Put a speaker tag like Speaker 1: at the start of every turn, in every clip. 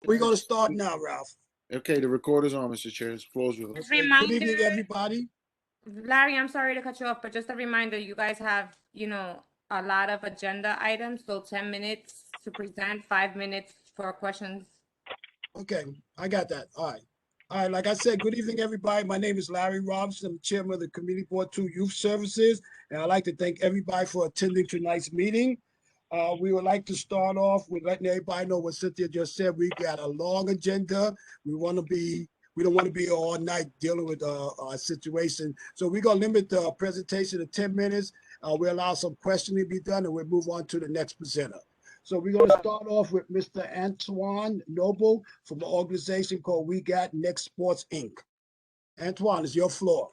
Speaker 1: We're going to start now, Ralph.
Speaker 2: Okay, the recorder's on, Mr. Chair. It's closed.
Speaker 1: Good evening, everybody.
Speaker 3: Larry, I'm sorry to cut you off, but just a reminder, you guys have, a lot of agenda items, so 10 minutes to present, 5 minutes for questions.
Speaker 1: Okay, I got that. All right, like I said, good evening, everybody. My name is Larry Robinson. I'm chairman of the Community Board 2 Youth Services, and I'd like to thank everybody for attending tonight's meeting. We would like to start off with letting everybody know what Cynthia just said. We got a long agenda. We don't want to be all night dealing with our situation. So we're going to limit the presentation to 10 minutes. We'll allow some questioning to be done, and we'll move on to the next presenter. So we're going to start off with Mr. Antoine Noble from an organization called We Got Next Sports, Inc. Antoine, it's your floor.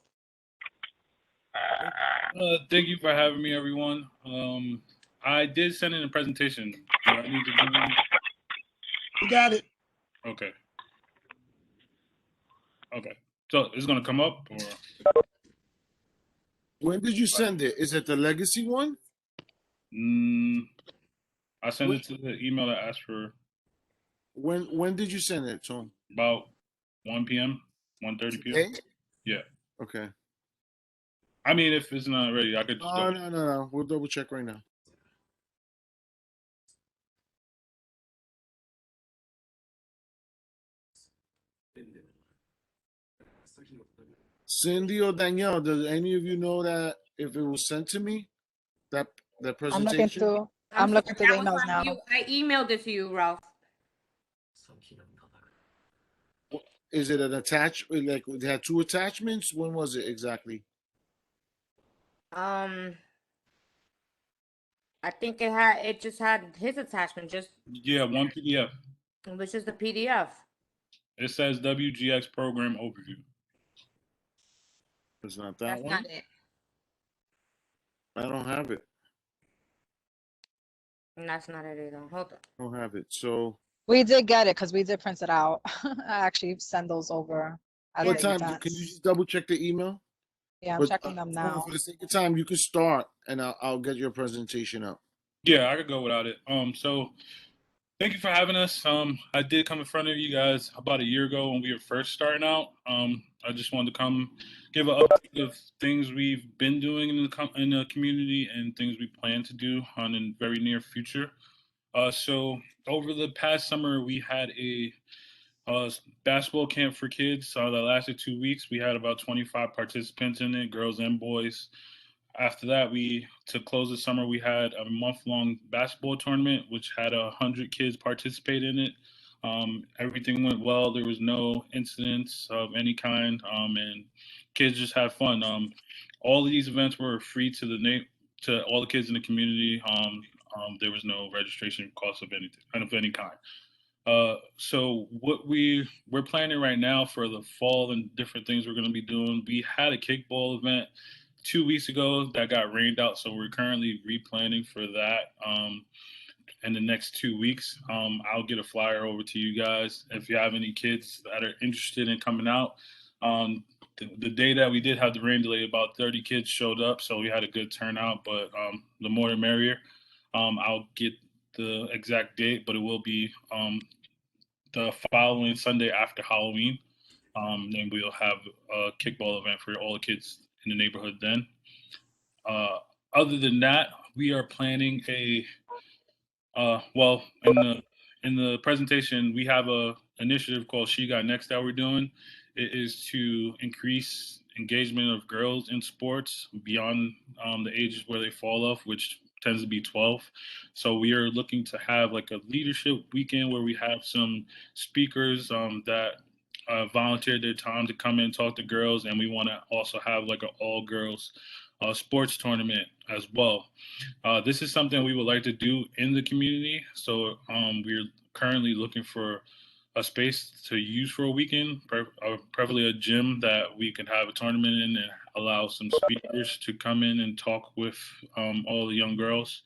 Speaker 4: Thank you for having me, everyone. I did send in a presentation. Do I need to do it?
Speaker 1: You got it.
Speaker 4: Okay. So it's going to come up? Or?
Speaker 2: When did you send it? Is it the legacy one?
Speaker 4: I sent it to the email that asked for.
Speaker 2: When did you send it, Tom?
Speaker 4: About 1 p.m., 1:30 p.m.
Speaker 2: Today?
Speaker 4: Yeah.
Speaker 2: Okay.
Speaker 4: I mean, if it's not ready, I could just go.
Speaker 2: No. We'll double check right now. Cindy or Danielle, does any of you know that if it was sent to me, that presentation?
Speaker 3: I'm looking through the emails now. I emailed it to you, Ralph.
Speaker 2: Is it an attachment? Like it had two attachments? When was it exactly?
Speaker 3: I think it just had his attachment,
Speaker 4: one PDF.
Speaker 3: Which is the PDF.
Speaker 4: It says WGX program overview.
Speaker 2: It's not that
Speaker 3: That's
Speaker 2: one.
Speaker 3: not it.
Speaker 2: I don't have it.
Speaker 3: And that's not it either. Hold on.
Speaker 2: I don't have it. So
Speaker 5: we did get it because we did print it out. I actually send those over.
Speaker 2: What time? Can you just double check the email?
Speaker 5: Yeah, I'm checking them now.
Speaker 2: For the sake of time, you can start, and I'll get your presentation up.
Speaker 4: Yeah, I could go without it. So thank you for having us. I did come in front of you guys about a year ago when we were first starting out. I just wanted to come give an update of things we've been doing in the community and things we plan to do in the very near future. So over the past summer, we had a basketball camp for kids that lasted 2 weeks. We had about 25 participants in it, girls and boys. After that, to close the summer, we had a month-long basketball tournament, which had 100 kids participate in it. Everything went well. There was no incidents of any kind, and kids just had fun. All of these events were free to all the kids in the community. There was no registration cost of any kind. So what we're planning right now for the fall and different things we're going to be doing, we had a kickball event 2 weeks ago that got rained out, so we're currently replanning for that in the next 2 weeks. I'll get a flyer over to you guys if you have any kids that are interested in coming out. The day that we did have the rain delay, about 30 kids showed up, so we had a good turnout, but the more the merrier. I'll get the exact date, but it will be the following Sunday after Halloween. Then we'll have a kickball event for all the kids in the neighborhood then. Other than that, we are planning in the presentation, we have a initiative called She Got Next that we're doing. It is to increase engagement of girls in sports beyond the ages where they fall off, which tends to be 12. So we are looking to have like a leadership weekend where we have some speakers that volunteered their time to come in and talk to girls, and we want to also have like an all girls sports tournament as well. This is something we would like to do in the community. So we're currently looking for a space to use for a weekend, preferably a gym that we can have a tournament in and allow some speakers to come in and talk with all the young girls.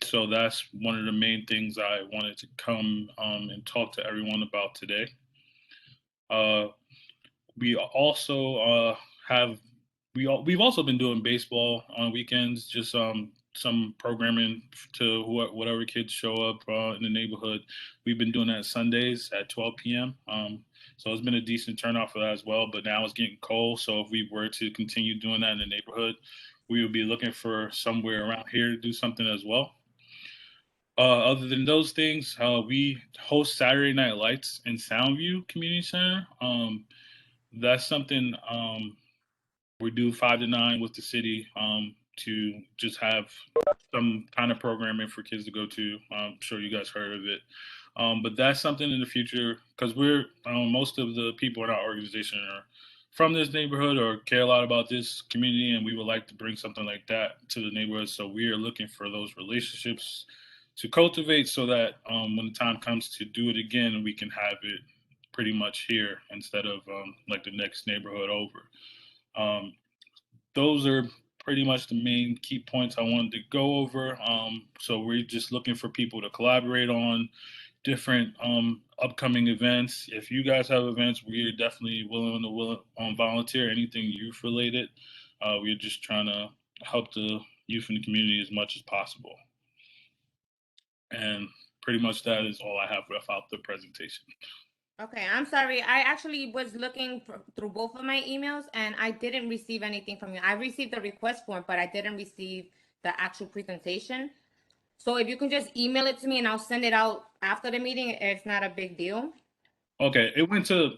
Speaker 4: So that's one of the main things I wanted to come and talk to everyone about today. We also we've also been doing baseball on weekends, just some programming to whatever kids show up in the neighborhood. We've been doing that Sundays at 12 p.m. So it's been a decent turnout for that as well. But now it's getting cold, so if we were to continue doing that in the neighborhood, we would be looking for somewhere around here to do something as well. Other than those things, we host Saturday Night Lights in Soundview Community Center. That's something we do 5 to 9 with the city to just have some kind of programming for kids to go to. I'm sure you guys heard of it. But that's something in the future, because we're most of the people in our organization are from this neighborhood or care a lot about this community, and we would like to bring something like that to the neighborhood. So we are looking for those relationships to cultivate so that when the time comes to do it again, we can have it pretty much here instead of like the next neighborhood over. Those are pretty much the main key points I wanted to go over. So we're just looking for people to collaborate on different upcoming events. If you guys have events, we are definitely willing to volunteer anything youth related. We're just trying to help the youth in the community as much as possible. And pretty much that is all I have without the presentation.
Speaker 3: Okay, I'm sorry. I actually was looking through both of my emails and I didn't receive anything from you. I received the request form, but I didn't receive the actual presentation. So if you can just email it to me and I'll send it out after the meeting, it's not a big deal.
Speaker 4: Okay, it went to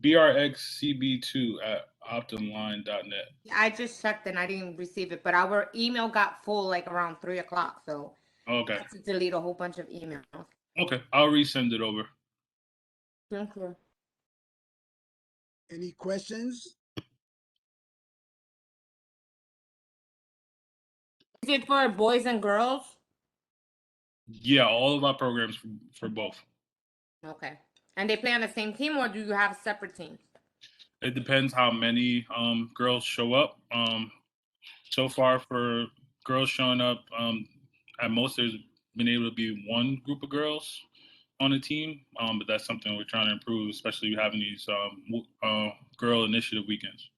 Speaker 4: brxcb2@optumline.net.
Speaker 3: I just checked and I didn't receive it, but our email got full like around 3 o'clock. So
Speaker 4: Okay.
Speaker 3: I had to delete a whole bunch of emails.
Speaker 4: Okay, I'll resend it over.
Speaker 3: Thank you.
Speaker 1: Any questions?
Speaker 3: Is it for boys and girls?
Speaker 4: Yeah, all of our programs for both.
Speaker 3: Okay. And they play on the same team or do you have separate teams?
Speaker 4: It depends how many girls show up. So far for girls showing up, at most there's been able to be one group of girls on a team, but that's something we're trying to improve, especially having these girl initiative weekends.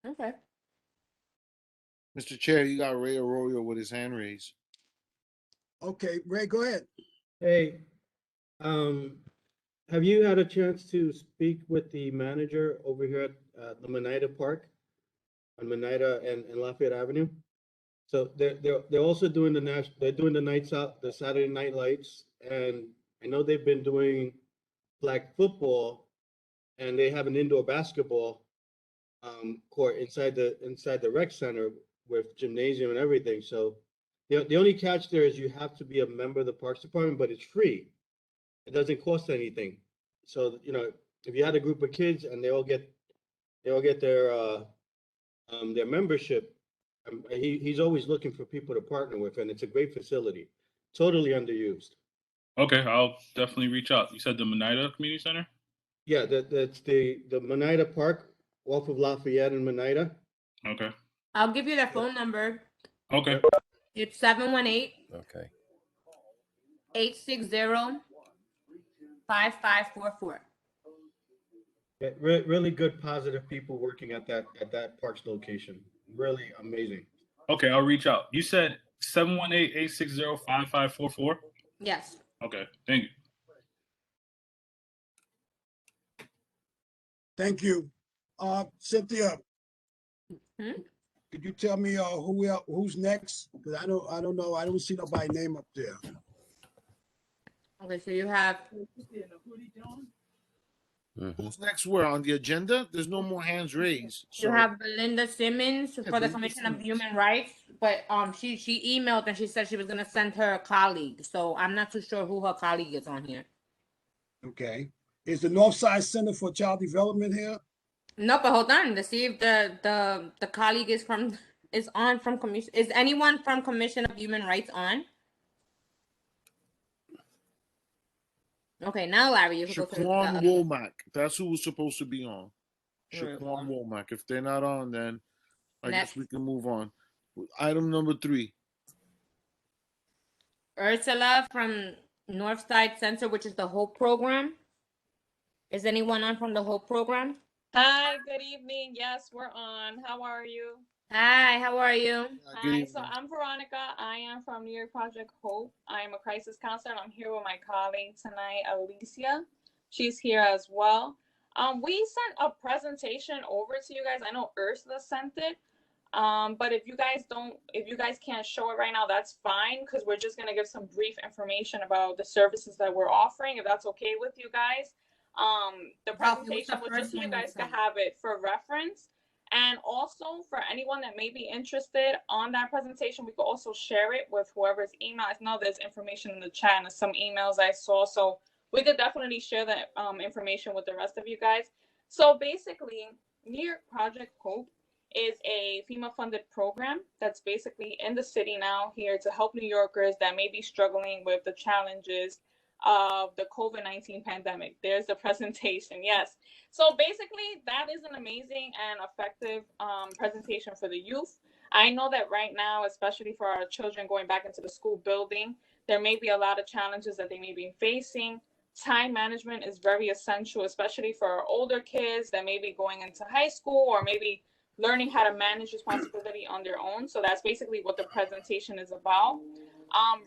Speaker 3: Okay.
Speaker 2: Mr. Chair, you got Ray Arroyo with his hand raised.
Speaker 1: Okay, Ray, go ahead.
Speaker 6: Hey, have you had a chance to speak with the manager over here at the Menida Park on Menida and Lafayette Avenue? So they're also doing they're doing the nights out, the Saturday night lights, and I know they've been doing flag football, and they have an indoor basketball court inside the rec center with gymnasium and everything. So the only catch there is you have to be a member of the Parks Department, but it's free. It doesn't cost anything. So, you know, if you had a group of kids and they all get their membership, he's always looking for people to partner with, and it's a great facility, totally underused.
Speaker 4: Okay, I'll definitely reach out. You said the Menida Community Center?
Speaker 6: Yeah, that's the Menida Park off of Lafayette and Menida.
Speaker 4: Okay.
Speaker 3: I'll give you their phone number.
Speaker 4: Okay.
Speaker 3: It's 718
Speaker 7: Okay.
Speaker 3: 860-5544.
Speaker 6: Yeah, really good, positive people working at that parks location. Really amazing.
Speaker 4: Okay, I'll reach out. You said 718-860-5544?
Speaker 3: Yes.
Speaker 4: Okay, thank you.
Speaker 1: Thank you. Cynthia, could you tell me who's next? Because I don't know. I don't see nobody's name up there.
Speaker 3: Okay, so you have
Speaker 2: Who's next? Where on the agenda? There's no more hands raised.
Speaker 3: you have Melinda Simmons for the
Speaker 2: Melinda
Speaker 3: Commission of
Speaker 2: Simmons.
Speaker 3: Human Rights, but she emailed and she said she was gonna send her colleague. So I'm not too sure who her colleague is on here.
Speaker 1: Okay. Is the Northside Center for Child Development here?
Speaker 3: No, but hold on to see if the colleague is on from commission. Is anyone from Commission of Human Rights on? Okay, now Larry, you can go to the
Speaker 2: Shaquan
Speaker 3: other one.
Speaker 2: Womack. That's who was supposed to be on. Shaquan Womack. If they're not on, then I guess we can move on. Item number 3.
Speaker 3: Ursula from Northside Center, which is the Hope Program. Is anyone on from the Hope Program?
Speaker 8: Hi, good evening. Yes, we're on. How are you?
Speaker 3: Hi, how are you?
Speaker 2: Good
Speaker 7: Hi, so
Speaker 2: evening.
Speaker 7: I'm Veronica. I am from New York Project Hope. I am a crisis counselor, and I'm here with my colleague tonight, Alicia. She's here as well. We sent a presentation over to you guys. I know Ursula sent it. But if you guys can't show it right now, that's fine, because we're just gonna give some brief information about the services that we're offering, if that's okay with you guys. The presentation was just so you guys can have it for reference. And also for anyone that may be interested on that presentation, we could also share it with whoever's email. I know there's information in the chat and some emails I saw, so we could definitely share that information with the rest of you guys. So basically, New York Project Hope is a FEMA funded program that's basically in the city now, here to help New Yorkers that may be struggling with the challenges of the COVID-19 pandemic. There's the presentation, yes. So basically, that is an amazing and effective presentation for the youth. I know that right now, especially for our children going back into the school building, there may be a lot of challenges that they may be facing. Time management is very essential, especially for our older kids that may be going into high school or maybe learning how to manage responsibility on their own. So that's basically what the presentation is about.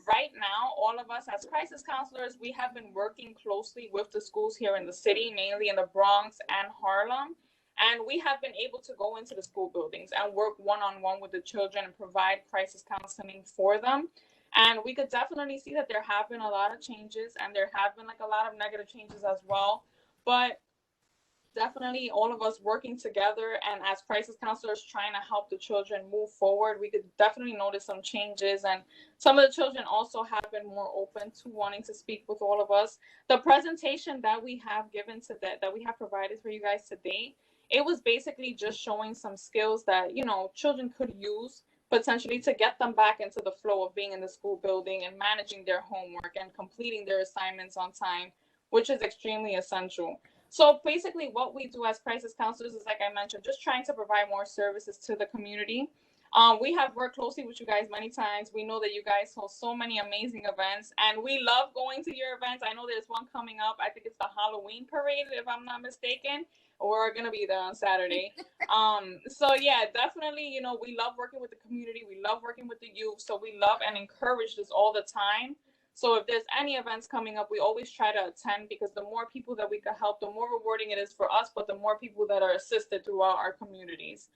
Speaker 7: Right now, all of us as crisis counselors, we have been working closely with the schools here in the city, mainly in the Bronx and Harlem. And we have been able to go into the school buildings and work one-on-one with the children and provide crisis counseling for them. And we could definitely see that there have been a lot of changes, and there have been like a lot of negative changes as well. But definitely all of us working together and as crisis counselors trying to help the children move forward, we could definitely notice some changes. And some of the children also have been more open to wanting to speak with all of us. The presentation that we have given to that we have provided for you guys today, it was basically just showing some skills that, you know, children could use potentially to get them back into the flow of being in the school building and managing their homework and completing their assignments on time, which is extremely essential. So basically what we do as crisis counselors is, like I mentioned, just trying to provide more services to the community. We have worked closely with you guys many times. We know that you guys host so many amazing events, and we love going to your events. I know there's one coming up. I think it's the Halloween parade, if I'm not mistaken. We're going to be there on Saturday. So yeah, definitely, you know, we love working with the community. We love working with the youth. So we love and encourage this all the time. So if there's any events coming up, we always try to attend, because the more people that we can help, the more rewarding it is for us, but the more people that are assisted throughout our communities.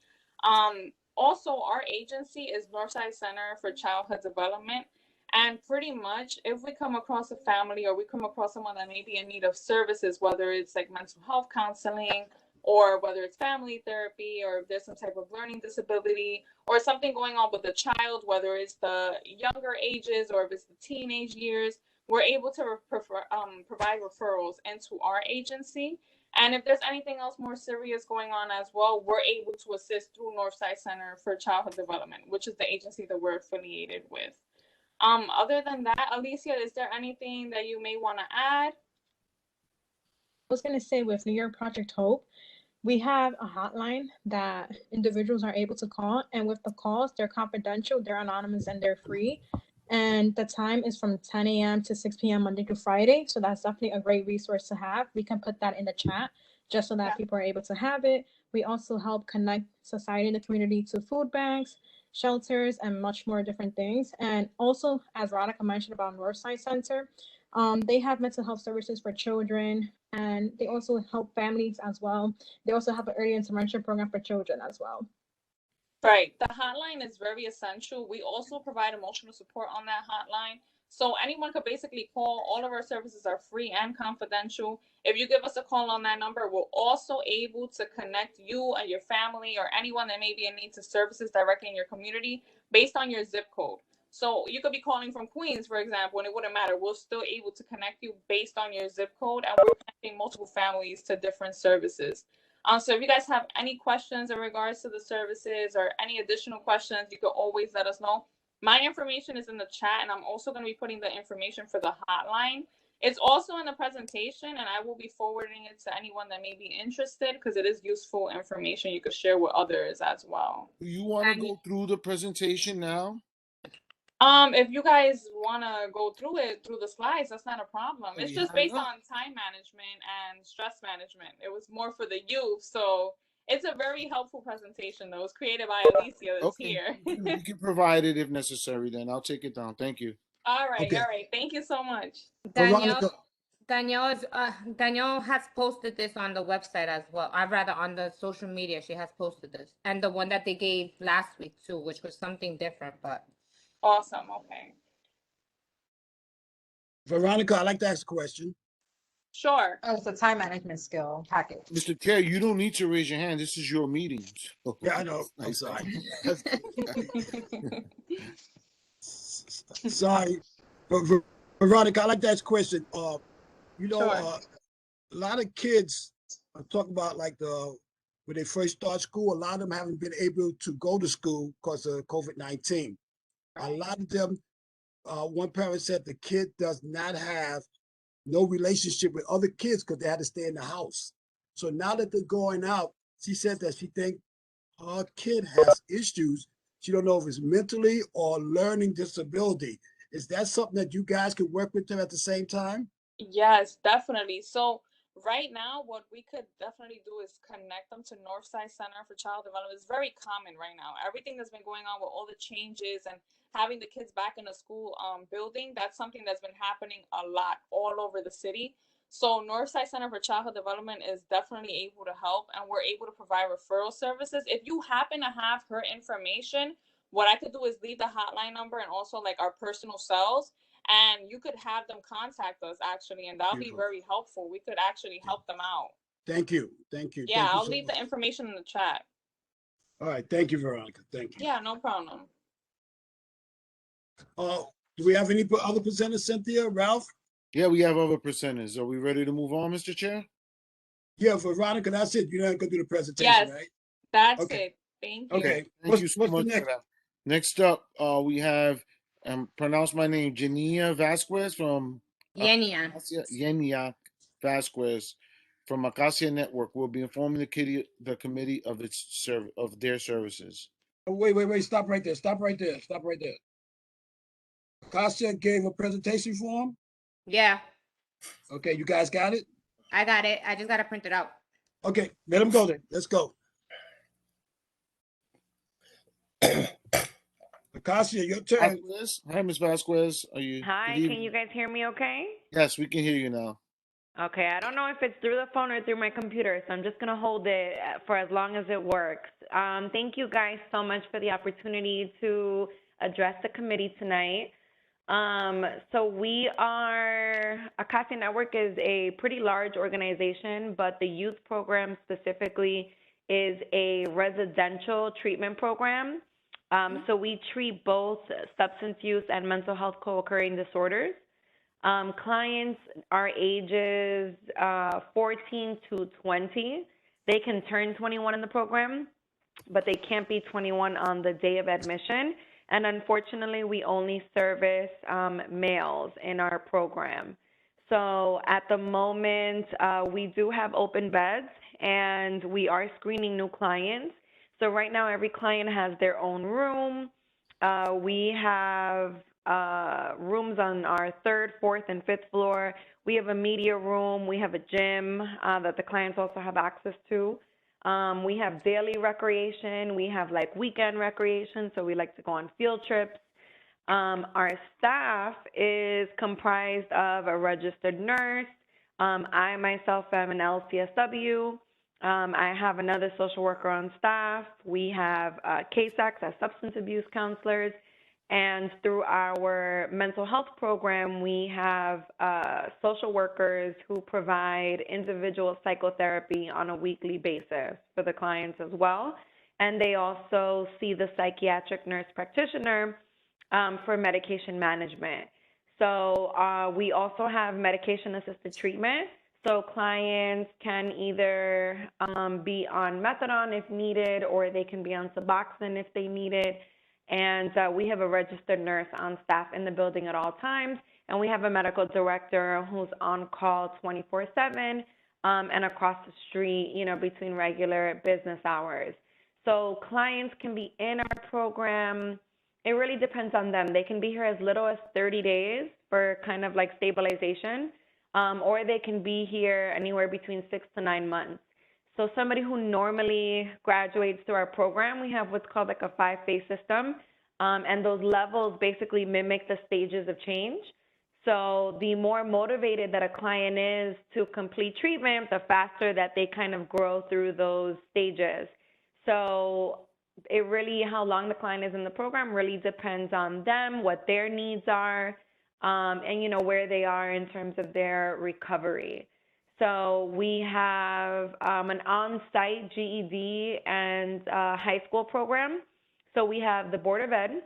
Speaker 7: Also, our agency is Northside Center for Childhood Development. And pretty much, if we come across a family or we come across someone that may be in need of services, whether it's like mental health counseling, or whether it's family therapy, or if there's some type of learning disability or something going on with the child, whether it's the younger ages or if it's the teenage years, we're able to provide referrals into our agency. And if there's anything else more serious going on as well, we're able to assist through Northside Center for Childhood Development, which is the agency that we're affiliated with. Other than that, Alicia, is there anything that you may want to add?
Speaker 8: I was going to say, with New York Project Hope, we have a hotline that individuals are able to call, and with the calls, they're confidential, they're anonymous, and they're free. And the time is from 10 a.m. to 6 p.m. Monday to Friday. So that's definitely a great resource to have. We can put that in the chat just so that people are able to have it. We also help connect society and the community to food banks, shelters, and much more different things. And also, as Veronica mentioned about Northside Center, they have mental health services for children, and they also help families as well. They also have an early intervention program for children as well.
Speaker 7: Right. The hotline is very essential. We also provide emotional support on that hotline. So anyone could basically call. All of our services are free and confidential. If you give us a call on that number, we're also able to connect you and your family or anyone that may be in need to services directly in your community based on your zip code. So you could be calling from Queens, for example, and it wouldn't matter. We're still able to connect you based on your zip code, and we're connecting multiple families to different services. So if you guys have any questions in regards to the services or any additional questions, you can always let us know. My information is in the chat, and I'm also going to be putting the information for the hotline. It's also in the presentation, and I will be forwarding it to anyone that may be interested, because it is useful information you could share with others as well.
Speaker 2: Do you want to go through the presentation now?
Speaker 7: If you guys want to go through it, through the slides, that's not a problem. It's just based on time management and stress management. It was more for the youth. So It's a very helpful presentation, though. It's created by Alicia that's
Speaker 2: Okay,
Speaker 7: here.
Speaker 2: we can provide it if necessary. Then I'll take it down. Thank you.
Speaker 7: All right,
Speaker 1: Okay.
Speaker 7: all right. Thank you so much.
Speaker 1: Veronica,
Speaker 3: Danielle has posted this on the website as well. I'd rather on the social media, she has posted this. And the one that they gave last week too, which was something different, but.
Speaker 7: Awesome. Okay.
Speaker 1: Veronica, I'd like to ask a question.
Speaker 7: Sure.
Speaker 5: Oh, it's a time management skill package.
Speaker 2: Mr. Chair, you don't need to raise your hand. This is your meeting. So-
Speaker 1: Yeah, I know. I'm
Speaker 2: Nice.
Speaker 1: sorry. Sorry. But Veronica, I'd like to ask a question.
Speaker 7: Sure.
Speaker 1: A lot of kids talk about like when they first start school, a lot of them haven't been able to go to school because of COVID-19. A lot of them, one parent said the kid does not have no relationship with other kids because they had to stay in the house. So now that they're going out, she said that she thinks her kid has issues. She don't know if it's mentally or learning disability. Is that something that you guys could work with them at the same time?
Speaker 7: Yes, definitely. So right now, what we could definitely do is connect them to Northside Center for Child Development. It's very common right now. Everything that's been going on with all the changes and having the kids back in the school building, that's something that's been happening a lot all over the city. So Northside Center for Childhood Development is definitely able to help, and we're able to provide referral services. If you happen to have her information, what I could do is leave the hotline number and also like our personal cells, and you could have them contact us actually, and that'll be very helpful. We could actually help them out.
Speaker 1: Thank you. Thank you.
Speaker 7: Yeah,
Speaker 1: Thank you
Speaker 7: I'll
Speaker 1: so
Speaker 7: leave
Speaker 1: much.
Speaker 7: the information in the chat.
Speaker 1: All right. Thank you, Veronica. Thank you.
Speaker 7: Yeah, no problem.
Speaker 1: Do we have any other presenters, Cynthia, Ralph?
Speaker 2: Yeah, we have other presenters. Are we ready to move on, Mr. Chair?
Speaker 1: Yeah, Veronica, that's it. You're not going to do the presentation,
Speaker 7: Yes,
Speaker 1: right?
Speaker 7: that's
Speaker 1: Okay.
Speaker 7: it. Thank you.
Speaker 1: Okay.
Speaker 2: Thank you so
Speaker 1: what's
Speaker 2: much
Speaker 1: the
Speaker 2: for
Speaker 1: next?
Speaker 2: that. Next up, we have, pronounce my name, Jania Vasquez from
Speaker 3: Yenia.
Speaker 2: Yenia Vasquez from Acacia Network will be informing the committee of their services.
Speaker 1: Oh, wait. Stop right there. Stop right there. Kasia gave a presentation for him.
Speaker 3: Yeah,
Speaker 1: Okay, you guys got it?
Speaker 3: I got it. I just got to print it out.
Speaker 1: Okay, let him go then. Let's go. Kasia, your turn.
Speaker 2: Vasquez? Hi, Ms. Vasquez. Are you?
Speaker 9: Hi, can you guys hear me okay?
Speaker 2: Yes, we can hear you now.
Speaker 9: Okay, I don't know if it's through the phone or through my computer, so I'm just going to hold it for as long as it works. Thank you guys so much for the opportunity to address the committee tonight. So we are, Acacia Network is a pretty large organization, but the youth program specifically is a residential treatment program. So we treat both substance use and mental health co-occurring disorders. Clients are ages 14 to 20. They can turn 21 in the program, but they can't be 21 on the day of admission. And unfortunately, we only service males in our program. So at the moment, we do have open beds, and we are screening new clients. So right now, every client has their own room. We have rooms on our 3rd, 4th, and 5th floor. We have a media room. We have a gym that the clients also have access to. We have daily recreation. We have like weekend recreation, so we like to go on field trips. Our staff is comprised of a registered nurse. I myself am an LCSW. I have another social worker on staff. We have CASACs as substance abuse counselors. And through our mental health program, we have social workers who provide individual psychotherapy on a weekly basis for the clients as well. And they also see the psychiatric nurse practitioner for medication management. So we also have medication-assisted treatment. So clients can either be on methadone if needed, or they can be on Suboxone if they need it. And we have a registered nurse on staff in the building at all times. And we have a medical director who's on call 24/7 and across the street, you know, between regular business hours. So clients can be in our program. It really depends on them. They can be here as little as 30 days for kind of like stabilization, or they can be here anywhere between 6 to 9 months. So somebody who normally graduates through our program, we have what's called like a 5-phase system. And those levels basically mimic the stages of change. So the more motivated that a client is to complete treatment, the faster that they kind of grow through those stages. So it really, how long the client is in the program really depends on them, what their needs are, and, you know, where they are in terms of their recovery. So we have an on-site GED and high school program. So we have the Board of Ed.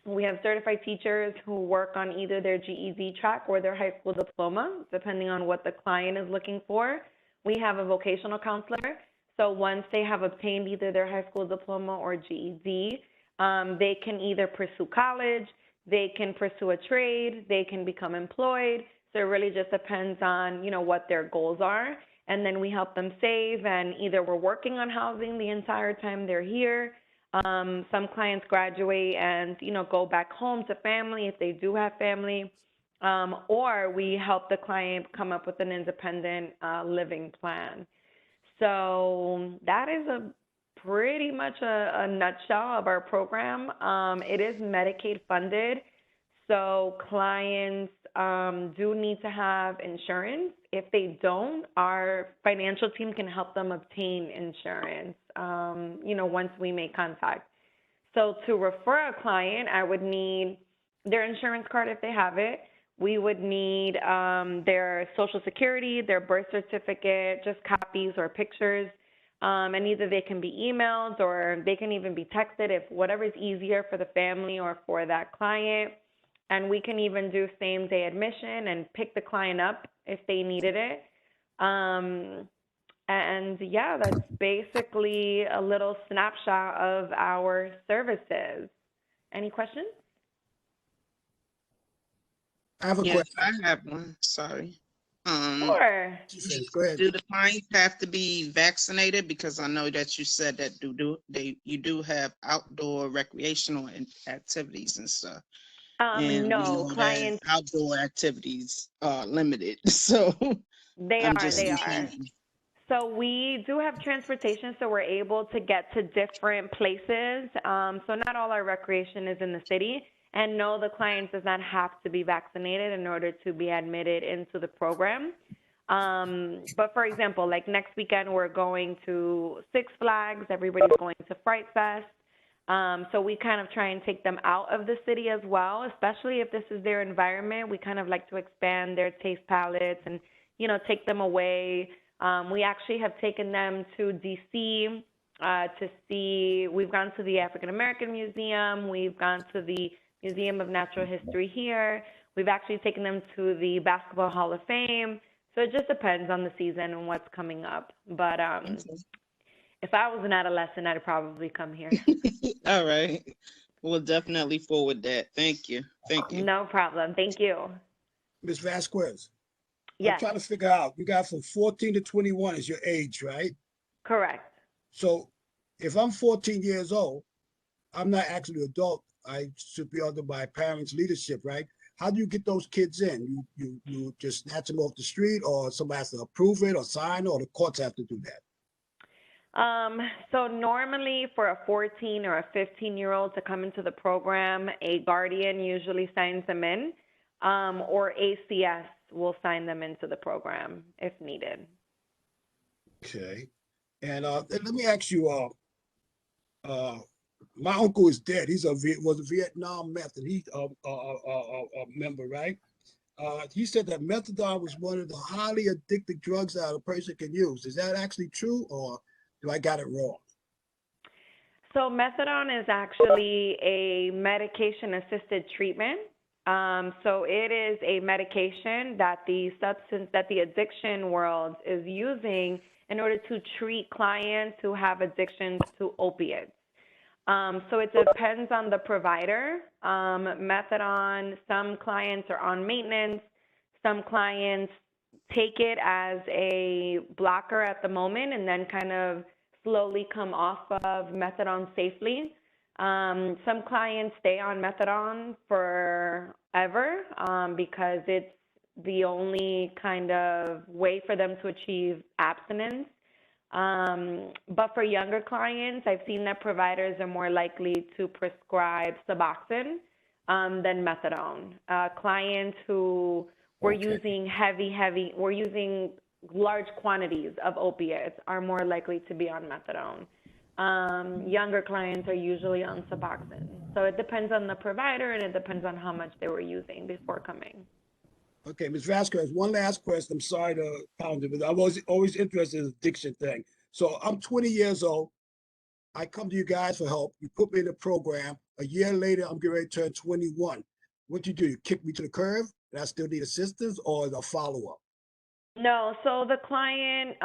Speaker 9: We have certified teachers who work on either their GED track or their high school diploma, depending on what the client is looking for. We have a vocational counselor. So once they have obtained either their high school diploma or GED, they can either pursue college, they can pursue a trade, they can become employed. So it really just depends on, you know, what their goals are. And then we help them save, and either we're working on housing the entire time they're here. Some clients graduate and, you know, go back home to family if they do have family, or we help the client come up with an independent living plan. So that is pretty much a nutshell of our program. It is Medicaid funded, so clients do need to have insurance. If they don't, our financial team can help them obtain insurance, you know, once we make contact. So to refer a client, I would need their insurance card if they have it. We would need their Social Security, their birth certificate, just copies or pictures, and either they can be emailed or they can even be texted, if whatever is easier for the family or for that client. And we can even do same-day admission and pick the client up if they needed it. And yeah, that's basically a little snapshot of our services. Any questions?
Speaker 1: I have a
Speaker 10: Yes,
Speaker 1: question.
Speaker 10: I have one. Sorry.
Speaker 9: Sure.
Speaker 1: Go ahead.
Speaker 10: Do the clients have to be vaccinated? Because I know that you said that you do have outdoor recreational activities and stuff. And we
Speaker 9: No,
Speaker 10: know that
Speaker 9: clients,
Speaker 10: outdoor activities are limited. So
Speaker 9: they
Speaker 10: I'm
Speaker 9: are.
Speaker 10: just confused.
Speaker 9: So we do have transportation, so we're able to get to different places. So not all our recreation is in the city. And no, the client does not have to be vaccinated in order to be admitted into the program. But for example, like next weekend, we're going to Six Flags. Everybody's going to Fright Fest. So we kind of try and take them out of the city as well, especially if this is their environment. We kind of like to expand their taste palettes and, you know, take them away. We actually have taken them to DC to see, we've gone to the African American Museum. We've gone to the Museum of Natural History here. We've actually taken them to the Basketball Hall of Fame. So it just depends on the season and what's coming up. But if I was an adolescent, I'd probably come here.
Speaker 10: All right. We'll definitely forward that. Thank you. Thank you.
Speaker 9: No problem. Thank you.
Speaker 1: Ms. Vasquez.
Speaker 9: Yes.
Speaker 1: I'm trying to figure out, you got from 14 to 21 is your age, right?
Speaker 9: Correct.
Speaker 1: So if I'm 14 years old, I'm not actually an adult. I should be under my parents' leadership, right? How do you get those kids in? You just snatch them off the street, or somebody has to approve it or sign it, or the courts have to do that?
Speaker 9: So normally for a 14 or a 15-year-old to come into the program, a guardian usually signs them in, or ACS will sign them into the program if needed.
Speaker 1: Okay. And let me ask you, my uncle is dead. He's was a Vietnam vet, and he's a member, right? He said that methadone was one of the highly addictive drugs that a person can use. Is that actually true, or do I got it wrong?
Speaker 9: So methadone is actually a medication-assisted treatment. So it is a medication that the addiction world is using in order to treat clients who have addictions to opiates. So it depends on the provider. Methadone, some clients are on maintenance. Some clients take it as a blocker at the moment and then kind of slowly come off of methadone safely. Some clients stay on methadone forever because it's the only kind of way for them to achieve abstinence. But for younger clients, I've seen that providers are more likely to prescribe Suboxone than methadone. Clients who were using were using large quantities of opiates are more likely to be on methadone. Younger clients are usually on Suboxone. So it depends on the provider and it depends on how much they were using before coming.
Speaker 1: Okay, Ms. Vasquez, one last question. I'm sorry to pound it, but I'm always interested in the addiction thing. So I'm 20 years old. I come to you guys for help. You put me in the program. A year later, I'm getting ready to turn 21. What you do? You kick me to the curb and I still need assistance or the follow-up?
Speaker 9: No, so the client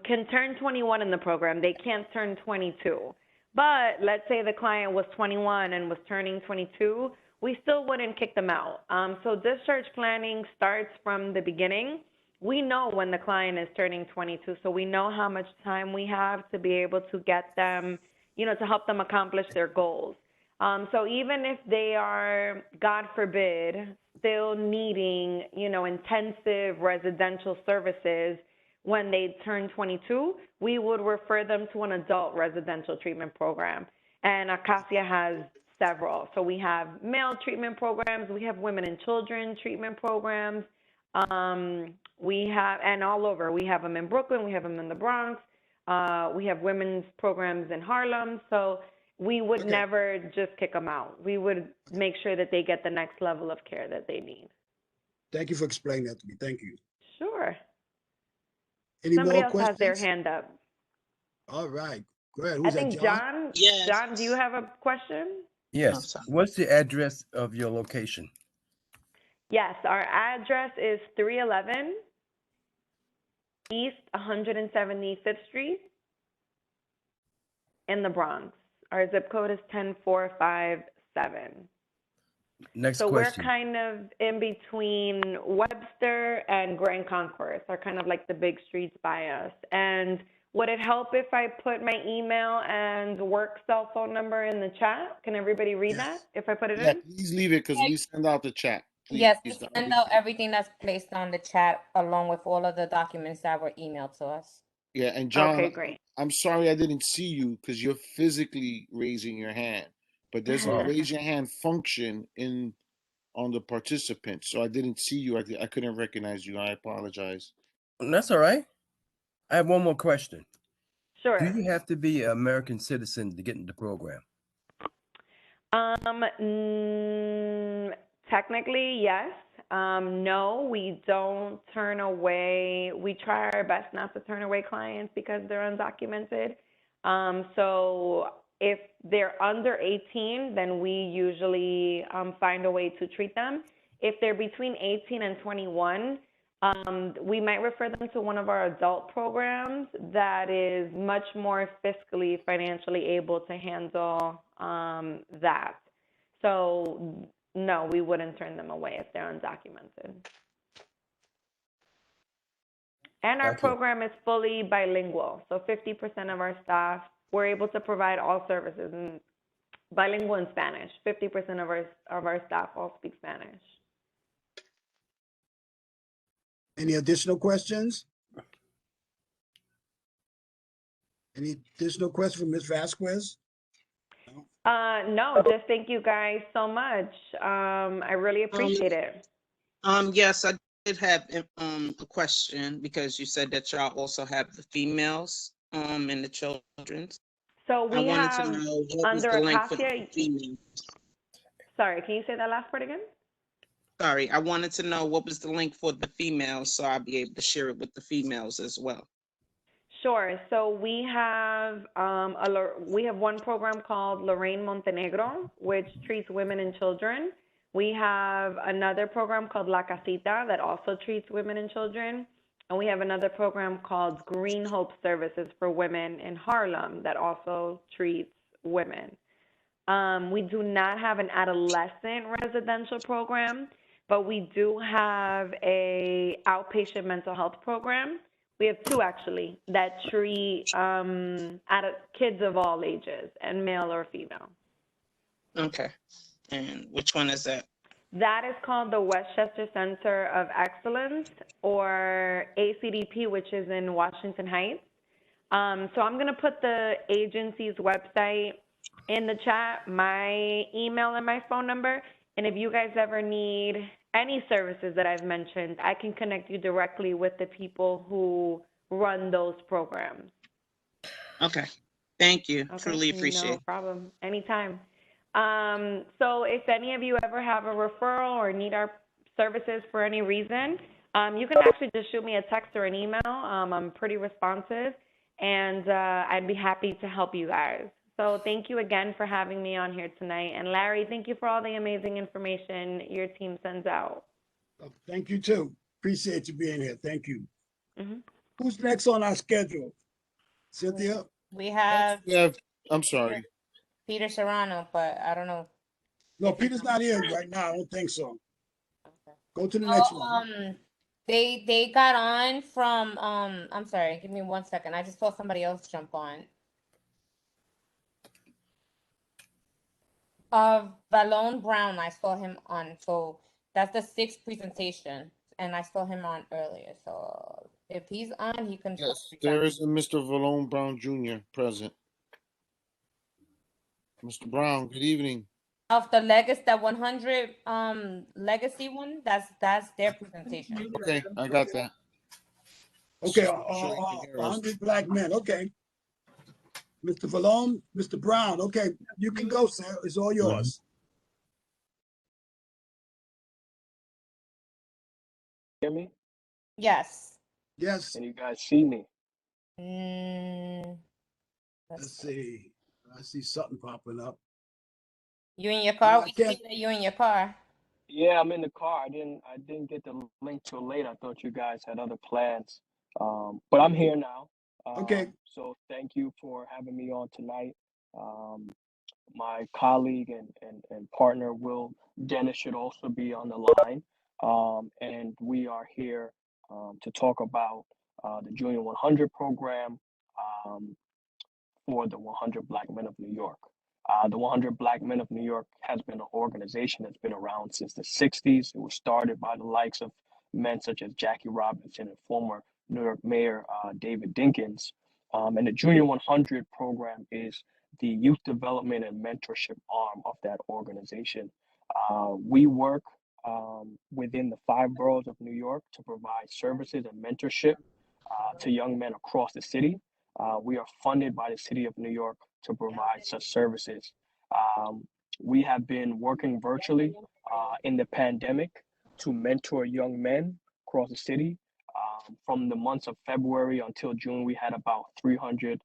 Speaker 9: can turn 21 in the program. They can't turn 22. But let's say the client was 21 and was turning 22, we still wouldn't kick them out. So discharge planning starts from the beginning. We know when the client is turning 22, so we know how much time we have to be able to get them, to help them accomplish their goals. So even if they are, God forbid, still needing, intensive residential services when they turn 22, we would refer them to an adult residential treatment program. And Acacia has several. So we have male treatment programs, we have women and children treatment programs. We have, and all over, we have them in Brooklyn, we have them in the Bronx, we have women's programs in Harlem. So we would never just kick them out. We would make sure that they get the next level of care that they need.
Speaker 1: Thank you for explaining that to me. Thank you.
Speaker 9: Sure.
Speaker 1: Any
Speaker 9: Somebody
Speaker 1: more
Speaker 9: else
Speaker 1: questions?
Speaker 9: has their hand up.
Speaker 1: All right. Go ahead.
Speaker 9: I
Speaker 1: Who's
Speaker 9: think
Speaker 1: that, John?
Speaker 10: Yes.
Speaker 9: John, do you have a question?
Speaker 11: Yes.
Speaker 10: sorry.
Speaker 11: What's the address of your location?
Speaker 9: Yes, our address is 311 East 175th Street in the Bronx. Our zip code is 10457.
Speaker 11: Next
Speaker 9: So
Speaker 11: question.
Speaker 9: we're kind of in between Webster and Grand Concourse, are kind of like the big streets by us. And would it help if I put my email and work cell phone number in the chat? Can everybody read that if I put it
Speaker 2: Yeah,
Speaker 9: in?
Speaker 2: please leave it because we send out the chat. Please,
Speaker 3: Yes, we
Speaker 2: please,
Speaker 3: send out everything that's placed on the chat along with all of the documents that were emailed to us.
Speaker 2: Yeah, and John,
Speaker 9: Okay, great.
Speaker 2: I'm sorry I didn't see you because you're physically raising your hand, but there's a raise your hand function on the participant, so I didn't see you. I couldn't recognize you. I apologize.
Speaker 11: That's all right. I have one more question.
Speaker 9: Sure.
Speaker 11: Do you have to be an American citizen to get into the program?
Speaker 9: Technically, yes. No, we don't turn away. We try our best not to turn away clients because they're undocumented. So if they're under 18, then we usually find a way to treat them. If they're between 18 and 21, we might refer them to one of our adult programs that is much more fiscally, financially able to handle that. So no, we wouldn't turn them away if they're undocumented. And our program is fully bilingual. So 50% of our staff, we're able to provide all services in bilingual in Spanish. 50% of our staff all speak Spanish.
Speaker 1: Any additional questions? Any additional questions from Ms. Vasquez?
Speaker 9: No, just thank you guys so much. I really appreciate it.
Speaker 10: Yes, I did have a question because you said that y'all also have the females and the children's.
Speaker 9: So we
Speaker 10: I
Speaker 9: have
Speaker 10: wanted to know what was
Speaker 9: under
Speaker 10: the link for the
Speaker 9: Acacia.
Speaker 10: female.
Speaker 9: Sorry, can you say that last part again?
Speaker 10: Sorry, I wanted to know what was the link for the females so I'll be able to share it with the females as well.
Speaker 9: Sure. So we have one program called Lorraine Montenegro, which treats women and children. We have another program called La Casita that also treats women and children. And we have another program called Green Hope Services for Women in Harlem that also treats women. We do not have an adolescent residential program, but we do have a outpatient mental health program. We have two actually that treat kids of all ages, and male or female.
Speaker 10: Okay. And which one is that?
Speaker 9: That is called the Westchester Center of Excellence, or ACDP, which is in Washington Heights. So I'm going to put the agency's website in the chat, my email and my phone number. And if you guys ever need any services that I've mentioned, I can connect you directly with the people who run those programs.
Speaker 10: Okay. Thank you.
Speaker 9: Okay,
Speaker 10: Truly appreciate
Speaker 9: no
Speaker 10: it.
Speaker 9: problem. Anytime. So if any of you ever have a referral or need our services for any reason, you can actually just shoot me a text or an email. I'm pretty responsive, and I'd be happy to help you guys. So thank you again for having me on here tonight. And Larry, thank you for all the amazing information your team sends out.
Speaker 1: Thank you too. Appreciate you being here. Thank you.
Speaker 9: Mm-hmm.
Speaker 1: Who's next on our schedule? Cynthia?
Speaker 3: We have
Speaker 2: I'm sorry.
Speaker 3: Peter Serrano, but I don't know.
Speaker 1: No, Peter's not here right now. I don't think so.
Speaker 3: Okay.
Speaker 1: Go to the next one.
Speaker 3: They got on from I'm sorry, give me 1 second. I just saw somebody else jump on. Valone Brown, I saw him on. So that's the 6th presentation, and I saw him on earlier. So if he's on, he can.
Speaker 2: Yes, there is a Mr. Valone Brown Jr. present. Mr. Brown, good evening.
Speaker 3: Of the legacy, that 100 legacy one, that's their presentation.
Speaker 2: Okay, I got that.
Speaker 1: Okay,
Speaker 2: Sure you can hear us.
Speaker 1: 100 black men. Okay. Mr. Valone, Mr. Brown. Okay, you can go, sir. It's all yours.
Speaker 12: Hear me?
Speaker 3: Yes.
Speaker 1: Yes.
Speaker 12: Can you guys see me?
Speaker 1: Let's see. I see something popping up.
Speaker 3: You in your car?
Speaker 1: I
Speaker 3: We
Speaker 1: can't-
Speaker 3: see that you in your car.
Speaker 12: Yeah, I'm in the car. I didn't get the link till late. I thought you guys had other plans. But I'm here now.
Speaker 1: Okay.
Speaker 12: So thank you for having me on tonight. My colleague and partner, Will Dennis, should also be on the line. And we are here to talk about the Junior 100 program for the 100 Black Men of New York. The 100 Black Men of New York has been an organization that's been around since the 60s. It was started by the likes of men such as Jackie Robinson and former New York Mayor David Dinkins. And the Junior 100 program is the youth development and mentorship arm of that organization. We work within the 5 boroughs of New York to provide services and mentorship to young men across the city. We are funded by the city of New York to provide such services. We have been working virtually in the pandemic to mentor young men across the city. From the months of February until June, we had about 300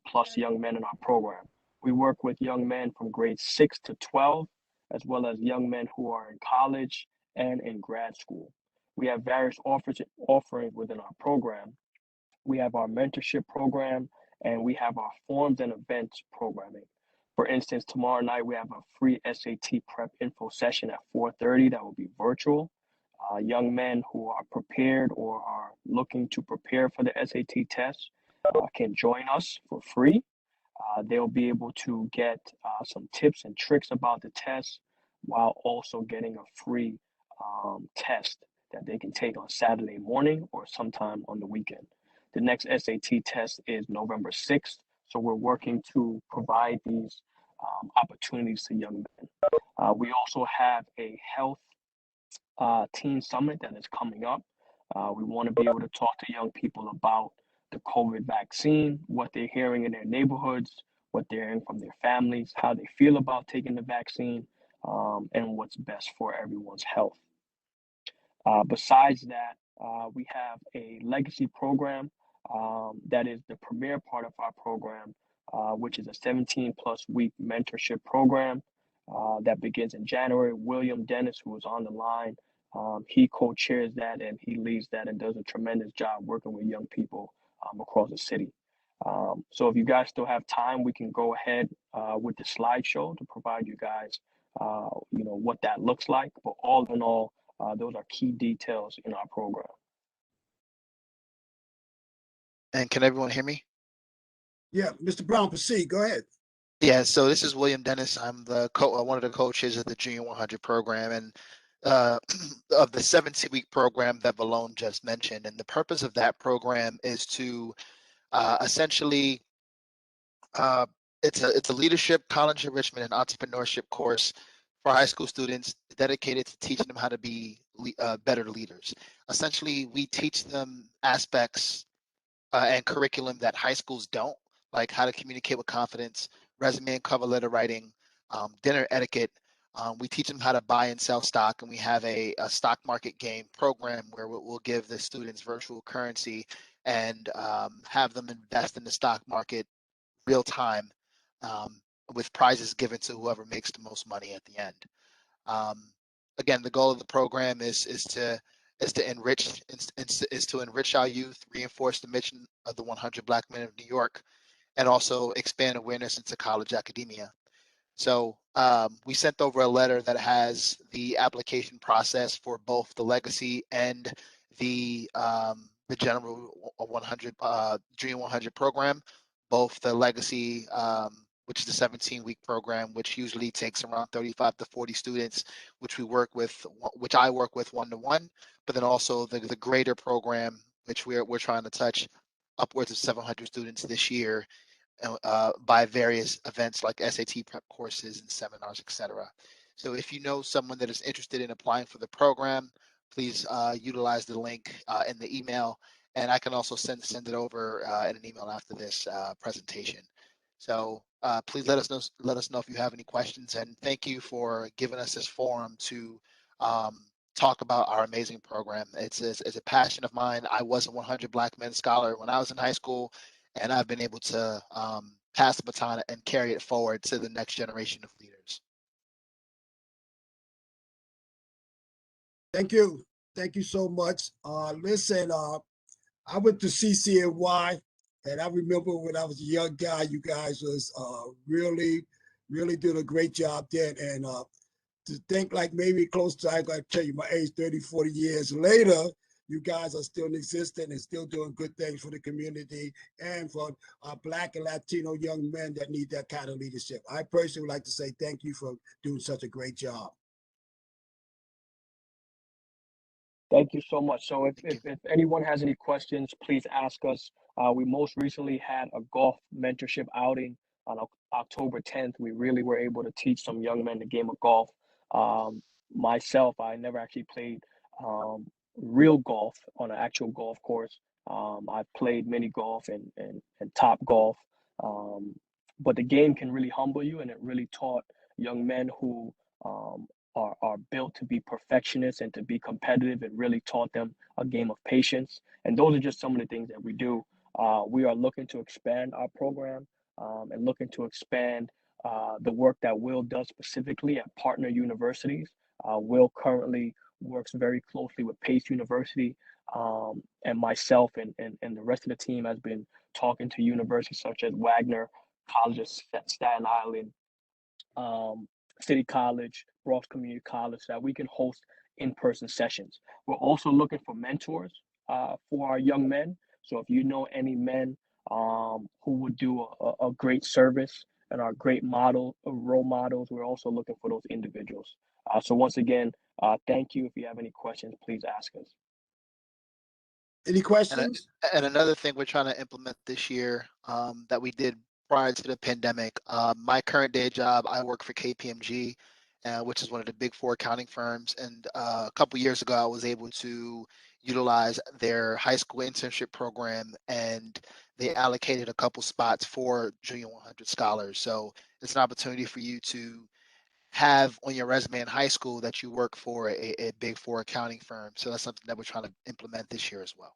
Speaker 12: plus young men in our program. We work with young men from grades 6 to 12, as well as young men who are in college and in grad school. We have various offerings within our program. We have our mentorship program, and we have our forums and events programming. For instance, tomorrow night we have a free SAT prep info session at 4:30 that will be virtual. Young men who are prepared or are looking to prepare for the SAT test can join us for free. They'll be able to get some tips and tricks about the test while also getting a free test that they can take on Saturday morning or sometime on the weekend. The next SAT test is November 6th, so we're working to provide these opportunities to young men. We also have a health teen summit that is coming up. We want to be able to talk to young people about the COVID vaccine, what they're hearing in their neighborhoods, what they're hearing from their families, how they feel about taking the vaccine, and what's best for everyone's health. Besides that, we have a legacy program that is the premier part of our program, which is a 17 plus week mentorship program that begins in January. William Dennis, who is on the line, he co-chairs that and he leads that and does a tremendous job working with young people across the city. So if you guys still have time, we can go ahead with the slideshow to provide you guys, what that looks like. But all in all, those are key details in our program.
Speaker 13: And can everyone hear me?
Speaker 1: Yeah, Mr. Brown, proceed. Go ahead.
Speaker 13: Yeah, so this is William Dennis. I'm the one of the coaches of the Junior 100 program and of the 17-week program that Valone just mentioned. And the purpose of that program is to Essentially, uh, it's a leadership, college enrichment, and entrepreneurship course for high school students dedicated to teaching them how to be better leaders. Essentially, we teach them aspects and curriculum that high schools don't, like how to communicate with confidence, resume and cover letter writing, dinner etiquette. We teach them how to buy and sell stock, and we have a stock market game program where we'll give the students virtual currency and have them invest in the stock market real time, um, with prizes given to whoever makes the most money at the end. Um, Again, the goal of the program is to enrich our youth, reinforce the mission of the 100 Black Men of New York, and also expand awareness into college academia. So we sent over a letter that has the application process for both the legacy and the general 100 Junior 100 program. Both the legacy, which is the 17-week program, which usually takes around 35 to 40 students, which I work with one-to-one, but then also the greater program, which we're trying to touch upwards of 700 students this year by various events like SAT prep courses and seminars, etc. So if you know someone that is interested in applying for the program, please utilize the link in the email, and I can also send it over in an email after this presentation. So please let us know if you have any questions, and thank you for giving us this forum to talk about our amazing program. It's a passion of mine. I was a 100 Black Men Scholar when I was in high school, and I've been able to pass the baton and carry it forward to the next generation of leaders.
Speaker 1: Thank you. Thank you so much. Listen, I went to CCNY, and I remember when I was a young guy, you guys was really, really did a great job then. And to think like maybe close to, I gotta tell you my age, 30, 40 years later, you guys are still in existence and still doing good things for the community and for our Black and Latino young men that need that kind of leadership. I personally would like to say thank you for doing such a great job.
Speaker 12: Thank you so much. So if anyone has any questions, please ask us. We most recently had a golf mentorship outing on October 10th. We really were able to teach some young men the game of golf. Myself, I never actually played real golf on an actual golf course. I've played mini golf and top golf. But the game can really humble you, and it really taught young men who are built to be perfectionists and to be competitive. It really taught them a game of patience. And those are just some of the things that we do. We are looking to expand our program and looking to expand the work that Will does specifically at partner universities. Will currently works very closely with Pace University, and myself and the rest of the team has been talking to universities such as Wagner College of Staten Island, City College, Ross Community College, so that we can host in-person sessions. We're also looking for mentors for our young men. So if you know any men who would do a great service and are great role models, we're also looking for those individuals. So once again, thank you. If you have any questions, please ask us.
Speaker 1: Any questions?
Speaker 13: And another thing we're trying to implement this year that we did prior to the pandemic, my current day job, I work for KPMG, which is one of the big four accounting firms. And a couple years ago, I was able to utilize their high school internship program, and they allocated a couple spots for Junior 100 scholars. So it's an opportunity for you to have on your resume in high school that you work for a big four accounting firm. So that's something that we're trying to implement this year as well.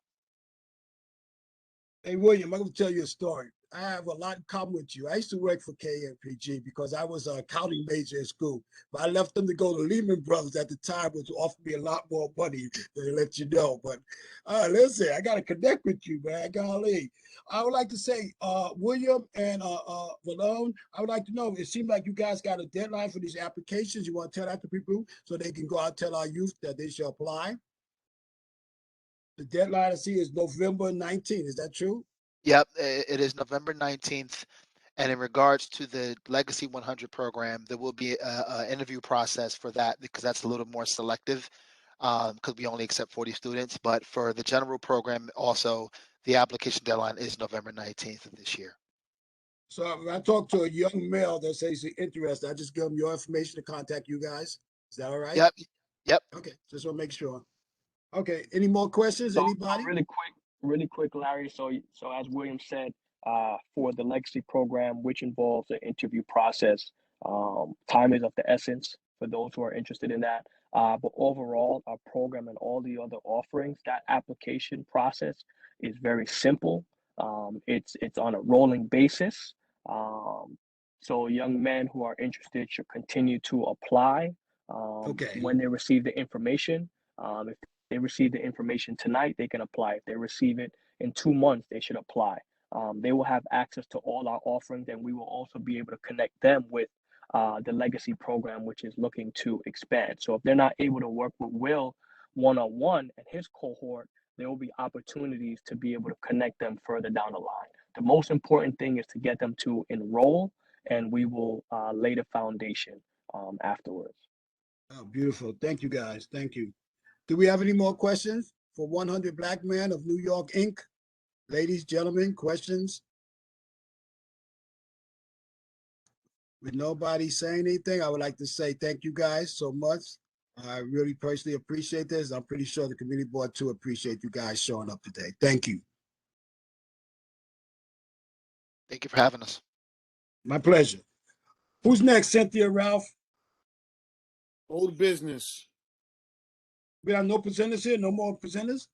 Speaker 1: Hey, William, I'm going to tell you a story. I have a lot in common with you. I used to work for KPMG because I was an accounting major in school. But I left them to go to Lehman Brothers at the time, which offered me a lot more money than they let you know. But listen, I got to connect with you, man. Golly. I would like to say, William and Valone, I would like to know, it seems like you guys got a deadline for these applications. You want to tell that to people so they can go out and tell our youth that they should apply? The deadline I see is November 19th. Is that true?
Speaker 13: Yep, it is November 19th. And in regards to the Legacy 100 program, there will be an interview process for that because that's a little more selective because we only accept 40 students. But for the general program, also, the application deadline is November 19th of this year.
Speaker 1: So when I talk to a young male that says he's interested, I just give him your information to contact you guys. Is that all right?
Speaker 13: Yep. Yep.
Speaker 1: Okay, just want to make sure. Okay, any more questions?
Speaker 12: So
Speaker 1: Anybody?
Speaker 12: really quick, Larry. So as William said, for the legacy program, which involves the interview process, time is of the essence for those who are interested in that. But overall, our program and all the other offerings, that application process is very simple. It's on a rolling basis. So young men who are interested should continue to apply
Speaker 1: Okay.
Speaker 12: when they receive the information. If they receive the information tonight, they can apply. If they receive it in 2 months, they should apply. They will have access to all our offerings, and we will also be able to connect them with the legacy program, which is looking to expand. So if they're not able to work with Will one-on-one and his cohort, there will be opportunities to be able to connect them further down the line. The most important thing is to get them to enroll, and we will lay the foundation afterwards.
Speaker 1: Oh, beautiful. Thank you, guys. Thank you. Do we have any more questions for 100 Black Men of New York, Inc.? Ladies, gentlemen, questions? With nobody saying anything, I would like to say thank you guys so much. I really personally appreciate this. I'm pretty sure the community board too appreciate you guys showing up today. Thank you.
Speaker 13: Thank you for having us.
Speaker 1: My pleasure. Who's next, Cynthia, Ralph?
Speaker 2: Old business.
Speaker 1: We have no presenters here, no more presenters?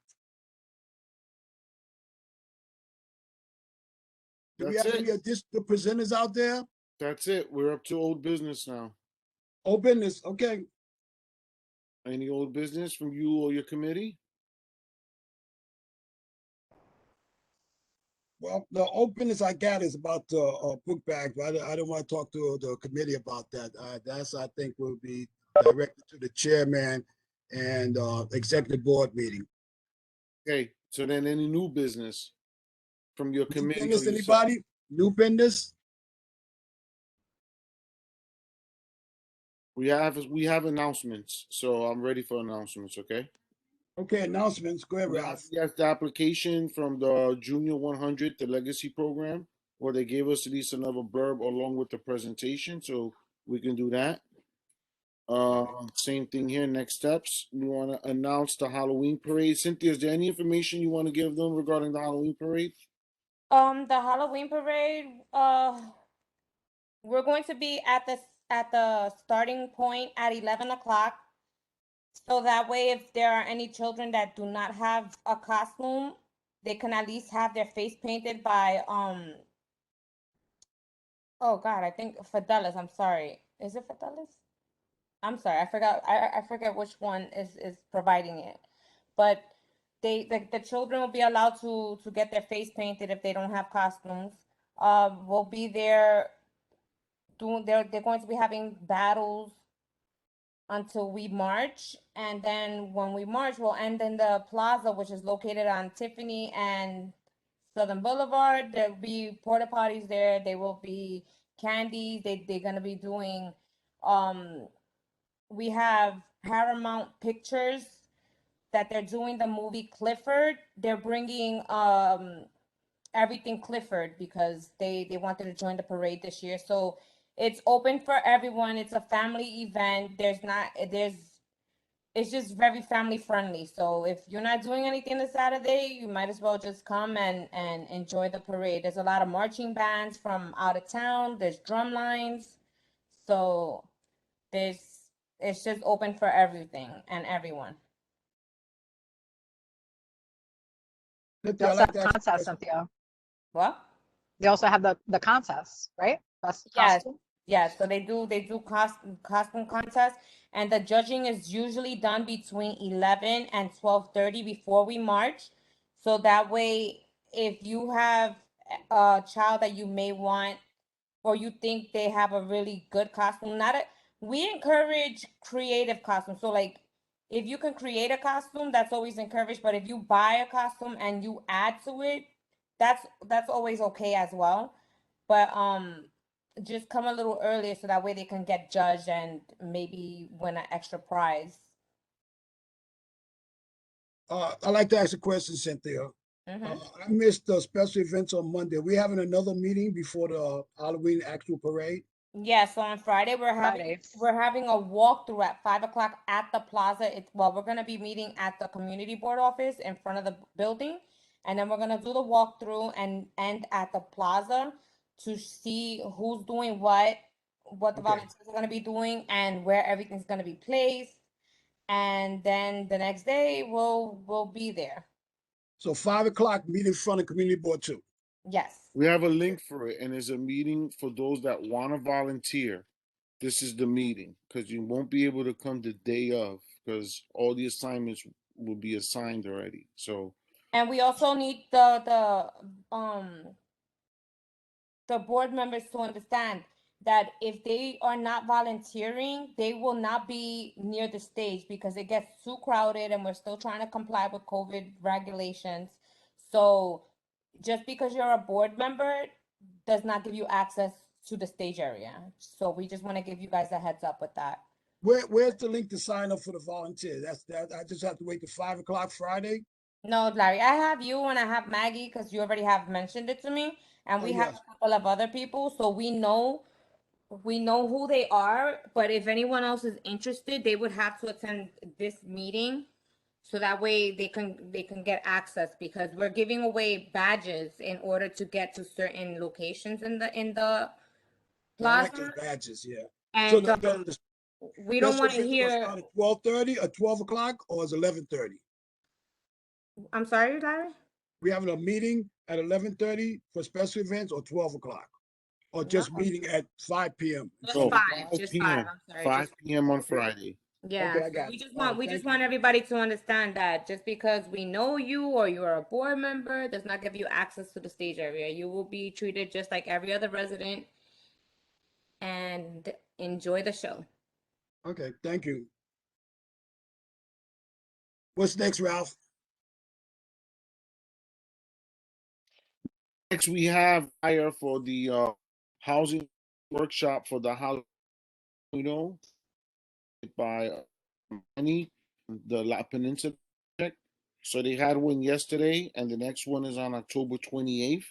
Speaker 1: Do we
Speaker 2: That's
Speaker 1: have
Speaker 2: it.
Speaker 1: any additional presenters out there?
Speaker 2: That's it. We're up to old business now.
Speaker 1: Old business, okay.
Speaker 2: Any old business from you or your committee?
Speaker 1: Well, the openness I got is about the book bag, but I don't want to talk to the committee about that. That's, I think, will be directed to the chairman and executive board meeting.
Speaker 2: Okay, so then any new business from your
Speaker 1: New
Speaker 2: committee?
Speaker 1: business,
Speaker 2: or yourself?
Speaker 1: anybody? New business?
Speaker 2: We have announcements, so I'm ready for announcements. Okay.
Speaker 1: Okay, announcements. Go ahead,
Speaker 2: We
Speaker 1: Ralph.
Speaker 2: have the application from the Junior 100, the legacy program, where they gave us at least another blurb along with the presentation, so we can do that. Same thing here. Next steps. We want to announce the Halloween parade. Cynthia, is there any information you want to give them regarding the Halloween parade?
Speaker 3: The Halloween parade, we're going to be at the starting point at 11 o'clock. So that way, if there are any children that do not have a costume, they can at least have their face painted by oh God, I think Fidelis. I'm sorry. Is it Fidelis? I'm sorry, I forgot. I forget which one is providing it, but the children will be allowed to get their face painted if they don't have costumes. We'll be there doing. They're going to be having battles until we march, and then when we march, we'll end in the plaza, which is located on Tiffany and Southern Boulevard. There'll be porta potties there. There will be candies. They're gonna be doing we have Paramount Pictures that they're doing the movie Clifford. They're bringing everything Clifford because they wanted to join the parade this year. So it's open for everyone. It's a family event. It's just very family friendly. So if you're not doing anything this Saturday, you might as well just come and enjoy the parade. There's a lot of marching bands from out of town. There's drum lines. So it's just open for everything and everyone.
Speaker 5: They
Speaker 1: Cynthia, I
Speaker 5: also
Speaker 1: like
Speaker 5: have
Speaker 1: that.
Speaker 5: contests, Cynthia.
Speaker 3: What?
Speaker 5: They also have the contests, right? That's
Speaker 3: Yes,
Speaker 5: costume.
Speaker 3: yes. So they do costume contests, and the judging is usually done between 11 and 12:30 before we march. So that way, if you have a child that you may want or you think they have a really good costume, we encourage creative costumes. So like if you can create a costume, that's always encouraged. But if you buy a costume and you add to it, that's always okay as well. But just come a little earlier so that way they can get judged and maybe win an extra prize.
Speaker 1: I like to ask a question, Cynthia. I missed the special events on Monday. We having another meeting before the Halloween actual parade.
Speaker 3: Yeah, so on Friday
Speaker 5: Friday.
Speaker 3: we're having a walkthrough at 5 o'clock at the plaza. We're gonna be meeting at the community board office in front of the building, and then we're gonna do the walkthrough and end at the plaza to see who's doing what the
Speaker 1: Okay.
Speaker 3: volunteers are gonna be doing, and where everything's gonna be placed. And then the next day we'll be there.
Speaker 1: So 5 o'clock, meet in front of community board 2.
Speaker 3: Yes.
Speaker 2: We have a link for it, and there's a meeting for those that want to volunteer. This is the meeting, because you won't be able to come the day of, because all the assignments will be assigned already. So
Speaker 3: And we also need the board members to understand that if they are not volunteering, they will not be near the stage because it gets too crowded and we're still trying to comply with COVID regulations. So just because you're a board member does not give you access to the stage area. So we just want to give you guys a heads up with that.
Speaker 1: Where's the link to sign up for the volunteer? That's that. I just have to wait till 5 o'clock Friday.
Speaker 3: No, Larry, I have you and I have Maggie because you already have mentioned it to me, and
Speaker 1: Oh,
Speaker 3: we have
Speaker 1: yes.
Speaker 3: a couple of other people, so we know who they are. But if anyone else is interested, they would have to attend this meeting, so that way they can get access because we're giving away badges in order to get to certain locations in the
Speaker 1: Yeah, I like those
Speaker 3: plaza,
Speaker 1: badges. Yeah. So
Speaker 3: and
Speaker 1: the
Speaker 3: we don't
Speaker 1: special
Speaker 3: want to
Speaker 1: events gonna
Speaker 3: hear.
Speaker 1: start at 12:30 or 12 o'clock, or is 11:30?
Speaker 3: I'm sorry, Larry.
Speaker 1: We having a meeting at 11:30 for special events, or 12 o'clock, or just meeting at 5 p.m.
Speaker 3: Just
Speaker 2: no,
Speaker 3: five.
Speaker 2: 5
Speaker 3: Just five.
Speaker 2: p.m.
Speaker 3: I'm sorry.
Speaker 2: 5
Speaker 3: Just
Speaker 2: p.m. on Friday.
Speaker 3: yeah.
Speaker 1: Okay, I
Speaker 3: So
Speaker 1: got
Speaker 3: we
Speaker 1: it.
Speaker 3: just
Speaker 1: All right,
Speaker 3: want
Speaker 1: thank you.
Speaker 3: everybody to understand that just because we know you or you're a board member does not give you access to the stage area. You will be treated just like every other resident, and enjoy the show.
Speaker 1: Okay, thank you. What's next, Ralph?
Speaker 2: Next, we have hire for the housing workshop for the house, by Annie, the La Peninsula project. So they had one yesterday, and the next one is on October 28th.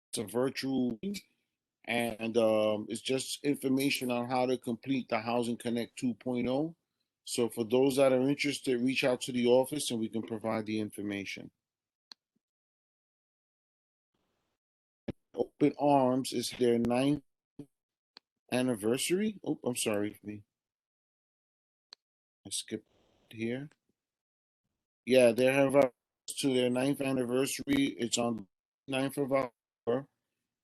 Speaker 2: It's a virtual, and it's just information on how to complete the Housing Connect 2.0. So for those that are interested, reach out to the office and we can provide the information. Open Arms is their 9th anniversary. Oh, I'm sorry. I skipped here. Yeah, they have to their 9th anniversary. It's on 9th of October.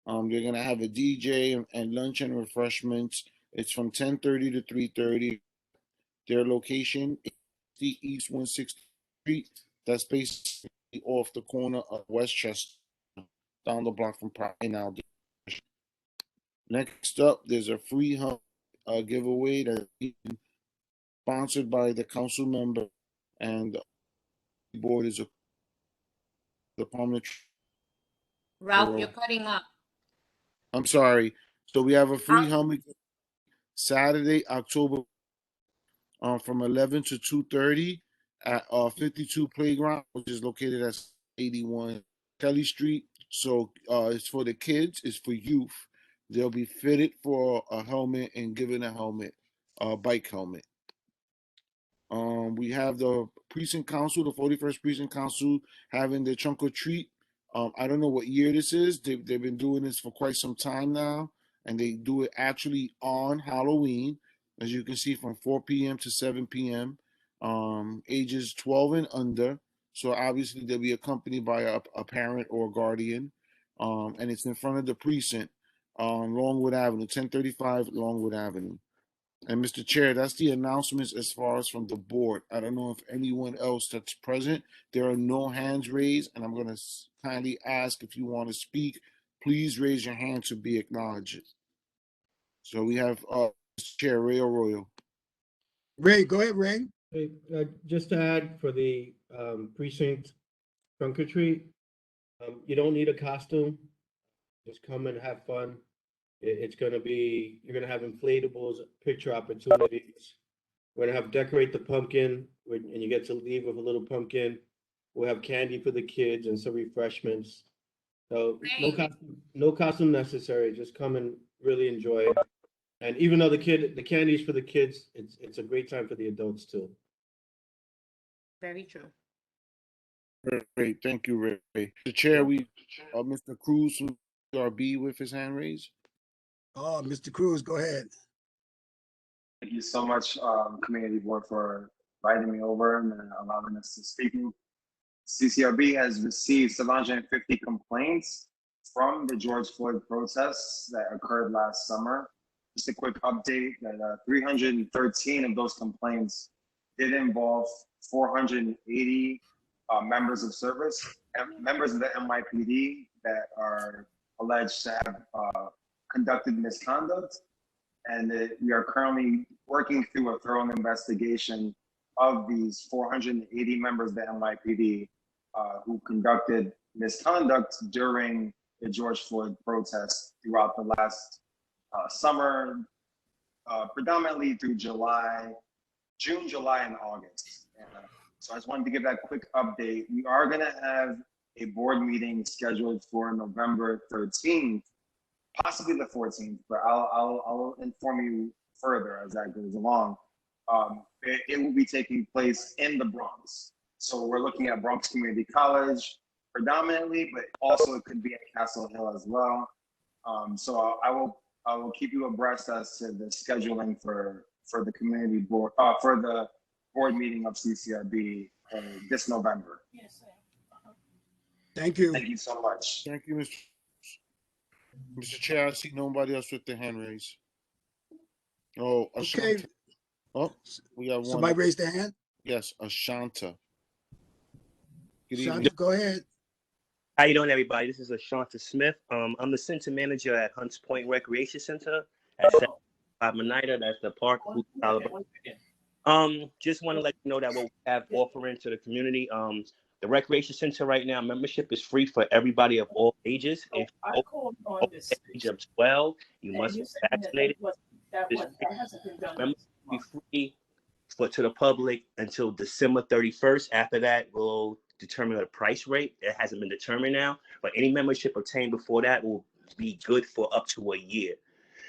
Speaker 2: They're gonna have a DJ and lunch and refreshments. It's from 10:30 to 3:30. Their location is the East 160th Street. That's basically off the corner of Westchester, down the block from Pride now. Next up, there's a free giveaway that sponsored by the council member, and the board is a Department.
Speaker 3: Ralph, you're cutting up.
Speaker 2: I'm sorry. So we have a free helmet Saturday, October, from 11 to 2:30 at 52 Playground, which is located at 81 Kelly Street. So it's for the kids, it's for youth. They'll be fitted for a helmet and given a helmet, a bike helmet. We have the precinct council, the 41st precinct council, having their trunk or treat. I don't know what year this is. They've been doing this for quite some time now, and they do it actually on Halloween, as you can see, from 4 p.m. to 7 p.m. Ages 12 and under. So obviously they'll be accompanied by a parent or a guardian, and it's in front of the precinct on Longwood Avenue, 1035 Longwood Avenue. And Mr. Chair, that's the announcements as far as from the board. I don't know if anyone else that's present. There are no hands raised, and I'm going to kindly ask if you want to speak, please raise your hand to be acknowledged. So we have Mr. Chair Ray Arroyo.
Speaker 1: Ray, go ahead, Ray.
Speaker 6: Hey, just to add for the precinct trunk or treat, you don't need a costume. Just come and have fun. It's gonna be, you're gonna have inflatables, picture opportunities. We're gonna have decorate the pumpkin, and you get to leave with a little pumpkin. We'll have candy for the kids and some refreshments. So
Speaker 3: Great.
Speaker 6: no costume necessary. Just come and really enjoy. And even though the candy's for the kids, it's a great time for the adults too.
Speaker 3: Very true.
Speaker 2: Great, thank you, Ray. The chair, Mr. Cruz from RB with his hand raised.
Speaker 1: Oh, Mr. Cruz, go ahead.
Speaker 14: Thank you so much, Community Board, for inviting me over and allowing us to speak. CCRB has received 750 complaints from the George Floyd protests that occurred last summer. Just a quick update that 313 of those complaints did involve 480 members of service, members of the NYPD that are alleged to have conducted misconduct. And we are currently working through a thorough investigation of these 480 members of the NYPD who conducted misconduct during the George Floyd protests throughout the last summer, predominantly through June, July, and August. So I just wanted to give that quick update. We are going to have a board meeting scheduled for November 13th, possibly the 14th, but I'll inform you further as that goes along. It will be taking place in the Bronx. So we're looking at Bronx Community College predominantly, but also it could be at Castle Hill as well. So I will keep you abreast as to the scheduling for the community board, for the board meeting of CCRB this November.
Speaker 1: Thank you.
Speaker 14: Thank you so much.
Speaker 2: Thank you, Mr. Chair. I see nobody else with their hand raised. Oh, Ashanta.
Speaker 1: Okay.
Speaker 2: Oh, we got one.
Speaker 1: Somebody raised their hand?
Speaker 2: Yes, Ashanta. Good
Speaker 1: Shanta,
Speaker 2: evening.
Speaker 1: go ahead.
Speaker 15: How you doing, everybody? This is Ashanta Smith. I'm the center manager at Hunts Point Recreation Center at 75 Menida. That's the park. Just want to let you know that what we have offering to the community. The recreation center right now, membership is free for everybody of all ages. If you're over the age of 12, you must be vaccinated. Membership will be free to the public until December 31st. After that, we'll determine the price rate. It hasn't been determined now, but any membership obtained before that will be good for up to a year.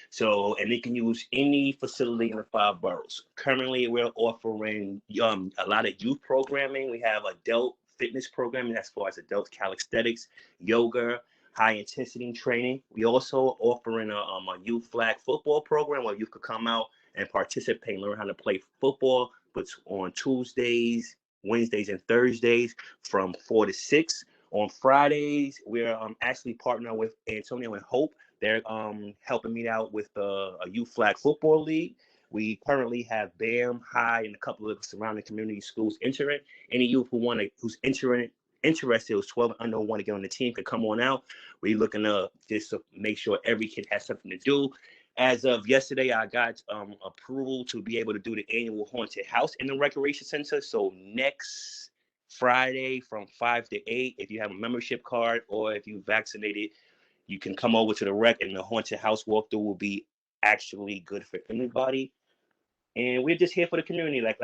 Speaker 15: So, and they can use any facility in the 5 boroughs. Currently, we're offering a lot of youth programming. We have adult fitness programming as far as adult calisthenics, yoga, high intensity training. We also offering a youth flag football program where you could come out and participate and learn how to play football, but on Tuesdays, Wednesdays, and Thursdays from 4 to 6. On Fridays, we're actually partnering with Antonio and Hope. They're helping me out with a youth flag football league. We currently have BAM, High, and a couple of surrounding community schools entering. Any youth who's interested, who's 12 and under, want to get on the team, can come on out. We're looking to just make sure every kid has something to do. As of yesterday, I got approval to be able to do the annual haunted house in the recreation center. So next Friday from 5 to 8, if you have a membership card or if you vaccinated, you can come over to the rec, and the haunted house walkthrough will be actually good for anybody. And we're just here for the community. Like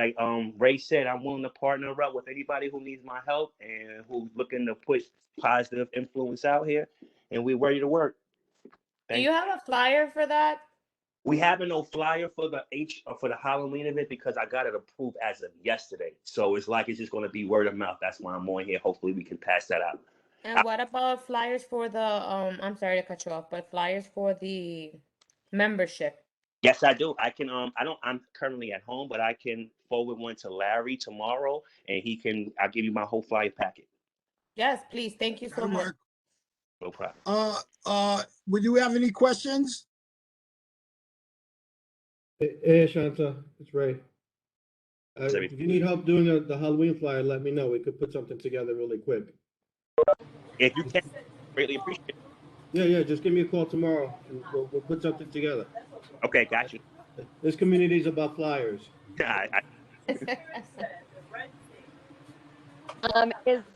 Speaker 15: Ray said, I'm willing to partner up with anybody who needs my help and who's looking to put positive influence out here. And we're ready to work.
Speaker 3: Do you have a flyer for that?
Speaker 15: We have no flyer for the Halloween event because I got it approved as of yesterday. So it's just going to be word of mouth. That's why I'm on here. Hopefully we can pass that out.
Speaker 3: And what about flyers for the I'm sorry to cut you off, but flyers for the membership?
Speaker 15: Yes, I do. I can I'm currently at home, but I can forward one to Larry tomorrow and I'll give you my whole flyer packet.
Speaker 3: Yes, please. Thank you so much.
Speaker 15: No problem.
Speaker 1: Would you have any questions?
Speaker 6: Hey, Shanta, it's Ray. If you need help doing the Halloween flyer, let me know. We could put something together really quick.
Speaker 15: If you can, greatly appreciate it.
Speaker 6: Yeah, just give me a call tomorrow and we'll put something together.
Speaker 15: Okay, got you.
Speaker 6: This community is about flyers.
Speaker 16: Is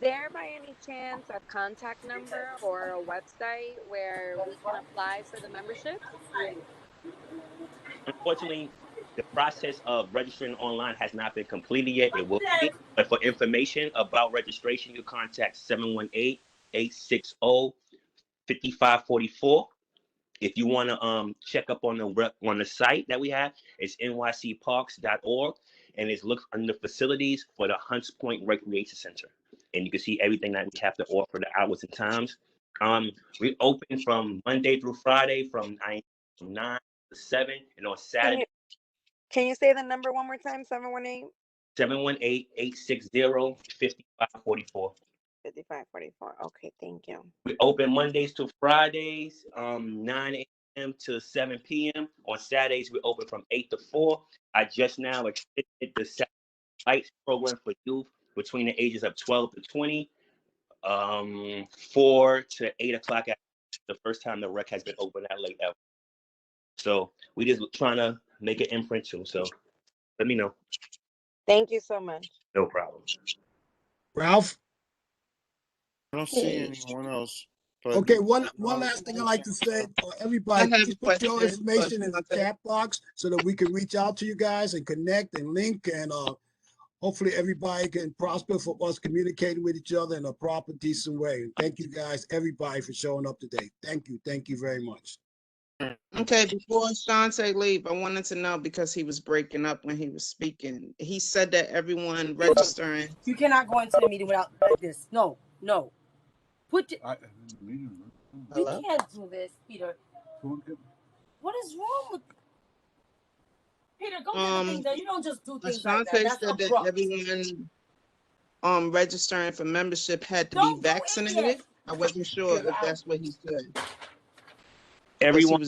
Speaker 16: there by any chance a contact number or a website where we can apply for the membership?
Speaker 15: Unfortunately, The process of registering online has not been completed yet. It will be. But for information about registration, you contact 718-860-5544. If you want to check up on the site that we have, it's nycparks.org, and it's look under facilities for the Hunts Point Recreation Center, and you can see everything that we have to offer, the hours and times. We open from Monday through Friday from 9 to 7, and on Saturday.
Speaker 16: Can you say the number one more time?
Speaker 15: 718-860-5544.
Speaker 16: 5544. Okay, thank you.
Speaker 15: We open Mondays to Fridays, 9 a.m. to 7 p.m. On Saturdays, we open from 8 to 4. I just now extended the Saturday Lights program for youth between the ages of 12 to 20, 4 to 8 o'clock. The first time the rec has been open that late ever. So we just trying to make an imprint too. So let me know.
Speaker 16: Thank you so much.
Speaker 15: No problem.
Speaker 1: Ralph?
Speaker 2: I don't see anyone else. But
Speaker 1: Okay, one last thing I'd like to say for everybody,
Speaker 10: I have
Speaker 1: please
Speaker 10: a
Speaker 1: put your
Speaker 10: question,
Speaker 1: information in the
Speaker 10: but-
Speaker 1: chat box so that we can reach out to you guys and connect and link, and hopefully everybody can prosper for us communicating with each other in a proper, decent way. And thank you guys, everybody, for showing up today. Thank you very much.
Speaker 10: Okay, before Shante leave, I wanted to know, because he was breaking up when he was speaking. He said that everyone registering.
Speaker 17: You cannot go into the meeting without like this. No. Put your, you can't do this, Peter. What is wrong with Peter? Go get the thing done. You don't just do things like that.
Speaker 10: Shante
Speaker 17: That's
Speaker 10: said that
Speaker 17: abrupt.
Speaker 10: everyone registering for membership had to be vaccinated. I wasn't sure if that's what he said.
Speaker 15: Everyone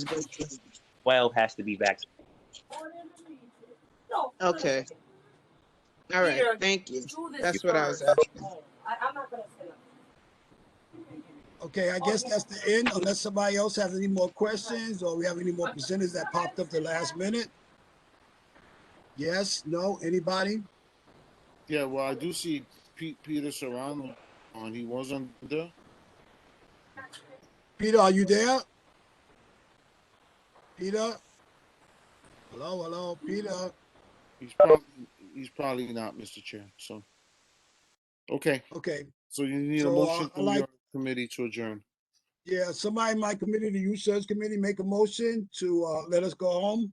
Speaker 15: 12 has to be vaccinated.
Speaker 10: Okay. All right.
Speaker 17: Peter,
Speaker 10: Thank you.
Speaker 17: do this
Speaker 10: That's what I was
Speaker 17: first.
Speaker 10: asking.
Speaker 17: I'm not gonna say nothing.
Speaker 1: Okay, I guess that's the end, unless somebody else has any more questions or we have any more presenters that popped up the last minute. Yes, no, anybody?
Speaker 2: yeah, well, I do see Peter Serrano on. He was on there.
Speaker 1: Peter, are you there? Peter? Hello, Peter.
Speaker 2: He's probably not, Mr. Chair. So, okay.
Speaker 1: Okay.
Speaker 2: So you need a
Speaker 1: So,
Speaker 2: motion
Speaker 1: I
Speaker 2: from
Speaker 1: like-
Speaker 2: your committee to adjourn.
Speaker 1: Yeah, somebody in my committee, the youth service committee, make a motion to let us go home.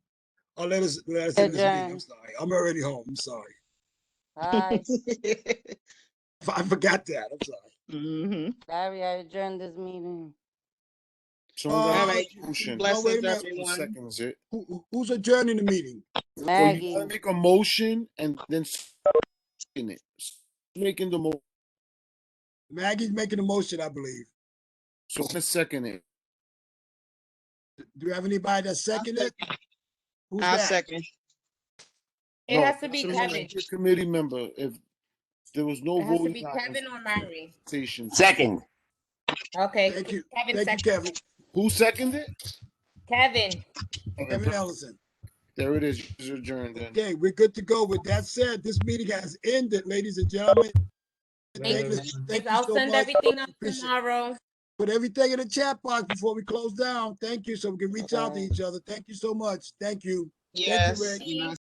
Speaker 1: Or let us end this meeting. I'm
Speaker 17: Adjourn.
Speaker 1: sorry. I'm already home. I'm sorry.
Speaker 17: Bye.
Speaker 1: I forgot that. I'm sorry.
Speaker 17: Larry, I adjourned this meeting.
Speaker 2: Someone got
Speaker 10: All
Speaker 2: a
Speaker 10: right.
Speaker 2: motion.
Speaker 10: Blessings,
Speaker 1: wait a minute.
Speaker 2: Who
Speaker 10: everyone.
Speaker 2: seconds it?
Speaker 1: Who's adjourning the meeting?
Speaker 2: Well, you
Speaker 17: Maggie.
Speaker 2: gotta make a motion and then second it. Making the motion.
Speaker 1: Maggie's making a motion, I believe.
Speaker 2: So let's second it.
Speaker 1: Do you have anybody that second it? Who's
Speaker 10: I'll
Speaker 1: that?
Speaker 10: second.
Speaker 3: It has to be
Speaker 2: someone
Speaker 3: Kevin.
Speaker 2: that's a committee member. If there was no
Speaker 3: It has to
Speaker 2: voting
Speaker 3: be
Speaker 2: on
Speaker 3: Kevin or Mary.
Speaker 2: conversation.
Speaker 11: Second.
Speaker 3: Okay.
Speaker 1: Thank you.
Speaker 3: Kevin
Speaker 1: Thank you,
Speaker 3: second.
Speaker 1: Kevin.
Speaker 2: Who seconded it?
Speaker 3: Kevin.
Speaker 1: Kevin Ellison.
Speaker 2: There it is. You're adjourned then.
Speaker 1: Okay, we're good to go. With that said, this meeting has ended, ladies and gentlemen. Thank you
Speaker 3: I'll
Speaker 1: so
Speaker 3: send
Speaker 1: much.
Speaker 3: everything up
Speaker 1: Appreciate it.
Speaker 3: tomorrow.
Speaker 1: Put everything in the chat box before we close down. Thank you, so we can reach out to each other. Thank you so much. Thank you. Thank you,
Speaker 10: Yes.
Speaker 1: Rick.